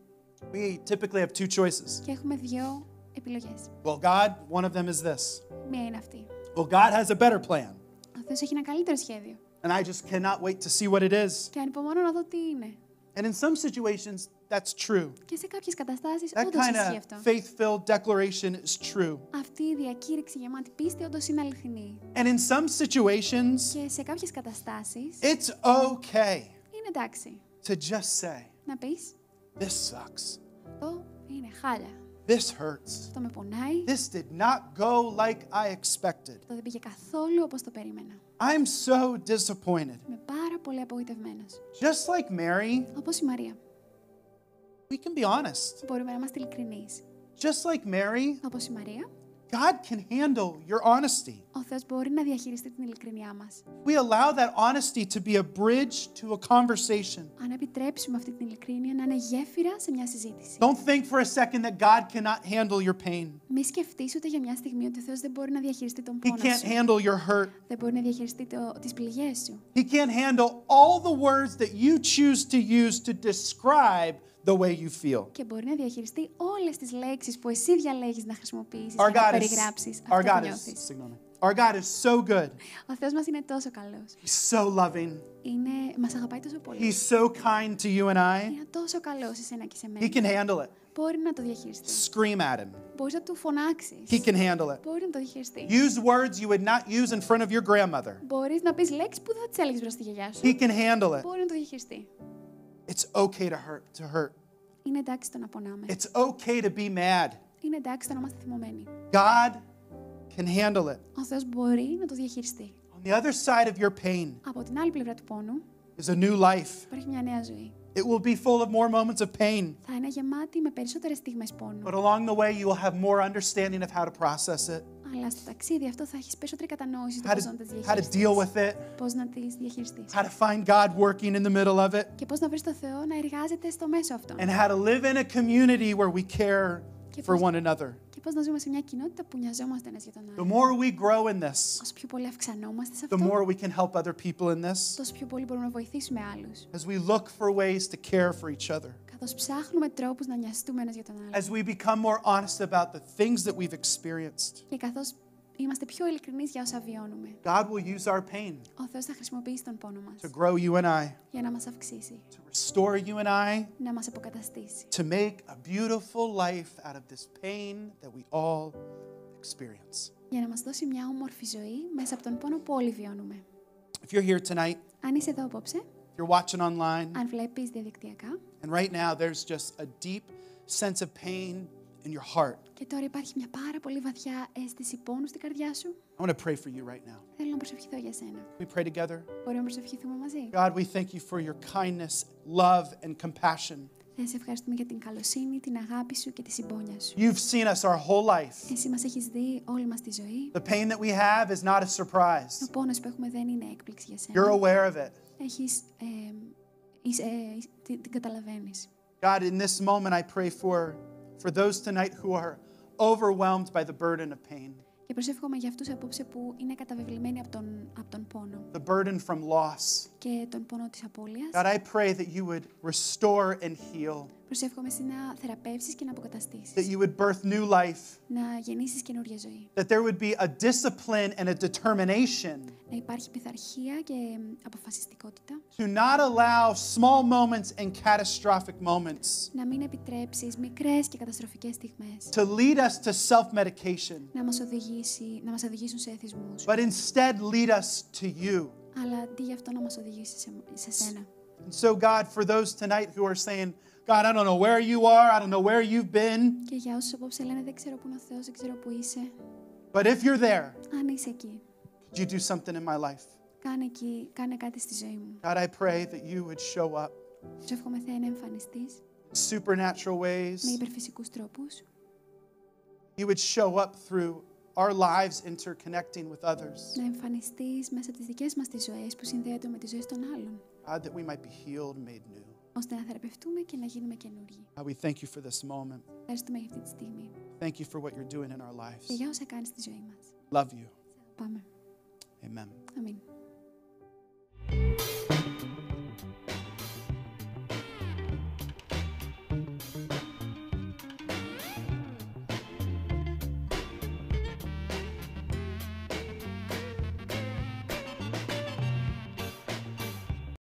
We typically have two choices. Και έχουμε δύο επιλογές. Well, God, one of them is this. Μία είναι αυτή. Well, God has a better plan. Ο Θεός έχει ένα καλύτερο σχέδιο. And I just cannot wait to see what it is. Και ανυπομονώ να δω τι είναι. And in some situations, that's true. Και σε κάποιες καταστάσεις That όντως kind ισχύει of αυτό. faith-filled declaration is true. Αυτή η διακήρυξη γεμάτη πίστη όντως είναι αληθινή. And in some situations, Και σε κάποιες καταστάσεις it's okay είναι εντάξει to just say, να πεις this sucks. αυτό είναι χάλια. This hurts. Αυτό με πονάει. This did not go like I expected. Αυτό δεν πήγε καθόλου όπως το περίμενα. I'm so disappointed. Είμαι πάρα πολύ απογοητευμένος. Just like Mary, Όπως η Μαρία. We can be honest. Μπορούμε να είμαστε ειλικρινείς. Just like Mary, Όπως η Μαρία, God can handle your honesty. ο Θεός μπορεί να διαχειριστεί την ειλικρινιά μας. We allow that honesty to be a bridge to a conversation. Αν επιτρέψουμε αυτή την ειλικρίνεια να είναι γέφυρα σε μια συζήτηση. Don't think for a second that God cannot handle your pain. Μη σκεφτείς ούτε για μια στιγμή ότι ο Θεός δεν μπορεί να διαχειριστεί τον He πόνο can't σου. handle your hurt. Δεν μπορεί να διαχειριστεί τις πληγές σου. He can't handle all the words that you choose to use to describe the way you feel. Και μπορεί να διαχειριστεί όλες τις λέξεις που εσύ διαλέγεις να χρησιμοποιήσεις Our για να God περιγράψεις our αυτό που God νιώθεις. our God is so good. Ο Θεός μας είναι τόσο καλός. He's so loving. Μας αγαπάει τόσο πολύ. He's so kind to you and I. Είναι τόσο καλός σε σένα και σε He μένα. can handle it. Μπορεί να το διαχειριστεί. Scream at him. Μπορείς να του φωνάξεις. He can handle it. Μπορεί να το διαχειριστεί. Use words you would not use in front of your grandmother. Μπορείς να πεις λέξεις που δεν θα τις έλεγες μπροστά στη γιαγιά σου. He can handle it. Μπορεί να το διαχειριστεί. It's okay to hurt. Είναι εντάξει το να πονάμε. It's okay to be mad. Είναι εντάξει το να είμαστε θυμωμένοι. God can handle it. Ο Θεός μπορεί να το διαχειριστεί. On the other side of your pain Από την άλλη πλευρά του πόνου is a new life. υπάρχει μια νέα ζωή. It will be full of more moments of pain, Θα είναι γεμάτη με περισσότερες στιγμές πόνου. but along the way you will have more understanding of how to process it, Αλλά στο ταξίδι αυτό θα έχεις περισσότερη κατανόηση του how πώς να τις to deal διαχειριστείς. with it, Πώς να τις διαχειριστείς. how to find God working in the middle of it, Και πώς να βρεις το Θεό να εργάζεται στο μέσο αυτό. and how to live in a community where we care for one another. Και πώς να ζούμε σε μια κοινότητα που νοιαζόμαστε ένας για τον The άλλο. more we grow in this, Όσο πιο πολύ αυξανόμαστε σε the αυτό, more we can help other people in this, τόσο πιο πολύ μπορούμε να βοηθήσουμε άλλους. as we look for ways to care for each other, Καθώς ψάχνουμε τρόπους να νοιαστούμε ένας για τον άλλο. as we become more honest about the things that we've experienced. Και καθώς είμαστε πιο ειλικρινείς για όσα βιώνουμε, God will use our pain ο Θεός θα χρησιμοποιήσει τον πόνο μας to grow you and I, για να μας αυξήσει, to restore you and I, να μας αποκαταστήσει, to make a beautiful life out of this pain that we all experience. για να μας δώσει μια όμορφη ζωή μέσα από τον πόνο που όλοι βιώνουμε. If you're here tonight, Αν είσαι εδώ απόψε, if you're watching online, αν βλέπεις διαδικτυακά, and right now there's just a deep sense of pain in your heart, και τώρα υπάρχει μια πάρα πολύ βαθιά αίσθηση πόνου στην καρδιά σου, I want to pray for you right now. θέλω να προσευχηθώ για σένα. We pray together. Μπορούμε να προσευχηθούμε μαζί. God, we thank you for your kindness, love, and compassion. Θεέ, σε ευχαριστούμε για την καλοσύνη, την αγάπη σου και τη συμπόνια σου. You've seen us our whole life. Εσύ μας έχεις δει όλη μας τη ζωή. The pain that we have is not a surprise. Ο πόνος που έχουμε δεν είναι έκπληξη για You're σένα. aware of it. Την καταλαβαίνεις. God, in this moment, I pray for those tonight who are overwhelmed by the burden of pain, Και προσεύχομαι για αυτούς απόψε που είναι καταβεβλημένοι από τον πόνο the burden from loss. και τον πόνο της απώλειας. God, I pray that you would restore and heal, Προσεύχομαι εσύ να θεραπεύσεις και να αποκαταστήσεις. that you would birth new life, Να γεννήσεις καινούργια ζωή. that there would be a discipline and a determination Να υπάρχει πειθαρχία και αποφασιστικότητα. to not allow small moments and catastrophic moments Να μην επιτρέψεις μικρές και καταστροφικές στιγμές to lead us to self-medication, να μας οδηγήσουν σε εθισμούς. but instead lead us to you. Αλλά αντί γι' αυτό να μας οδηγήσει σε σένα. And so, God, for those tonight who are saying, God, I don't know where you are, I don't know where you've been, Και για όσους απόψε λένε δεν ξέρω πού είναι ο Θεός, δεν ξέρω πού είσαι. but if you're there, Αν είσαι εκεί, could you do something in my life? κάνε κάτι στη ζωή μου. God, I pray that you would show up Σου εύχομαι, Θεέ, να εμφανιστείς in supernatural με ways. υπερφυσικούς τρόπους. You would show up through our lives interconnecting with others. Να εμφανιστείς μέσα από τις δικές μας τις ζωές που συνδέονται με τις ζωές των άλλων. God, that we might be healed and made new. Ώστε να θεραπευτούμε και να γίνουμε καινούργοι. God, we thank you for this moment. Ευχαριστούμε για αυτή τη στιγμή. Thank you for what you're doing in our Και lives. για όσα κάνεις στη ζωή μας. Love you. Πάμε. Amen. Αμήν.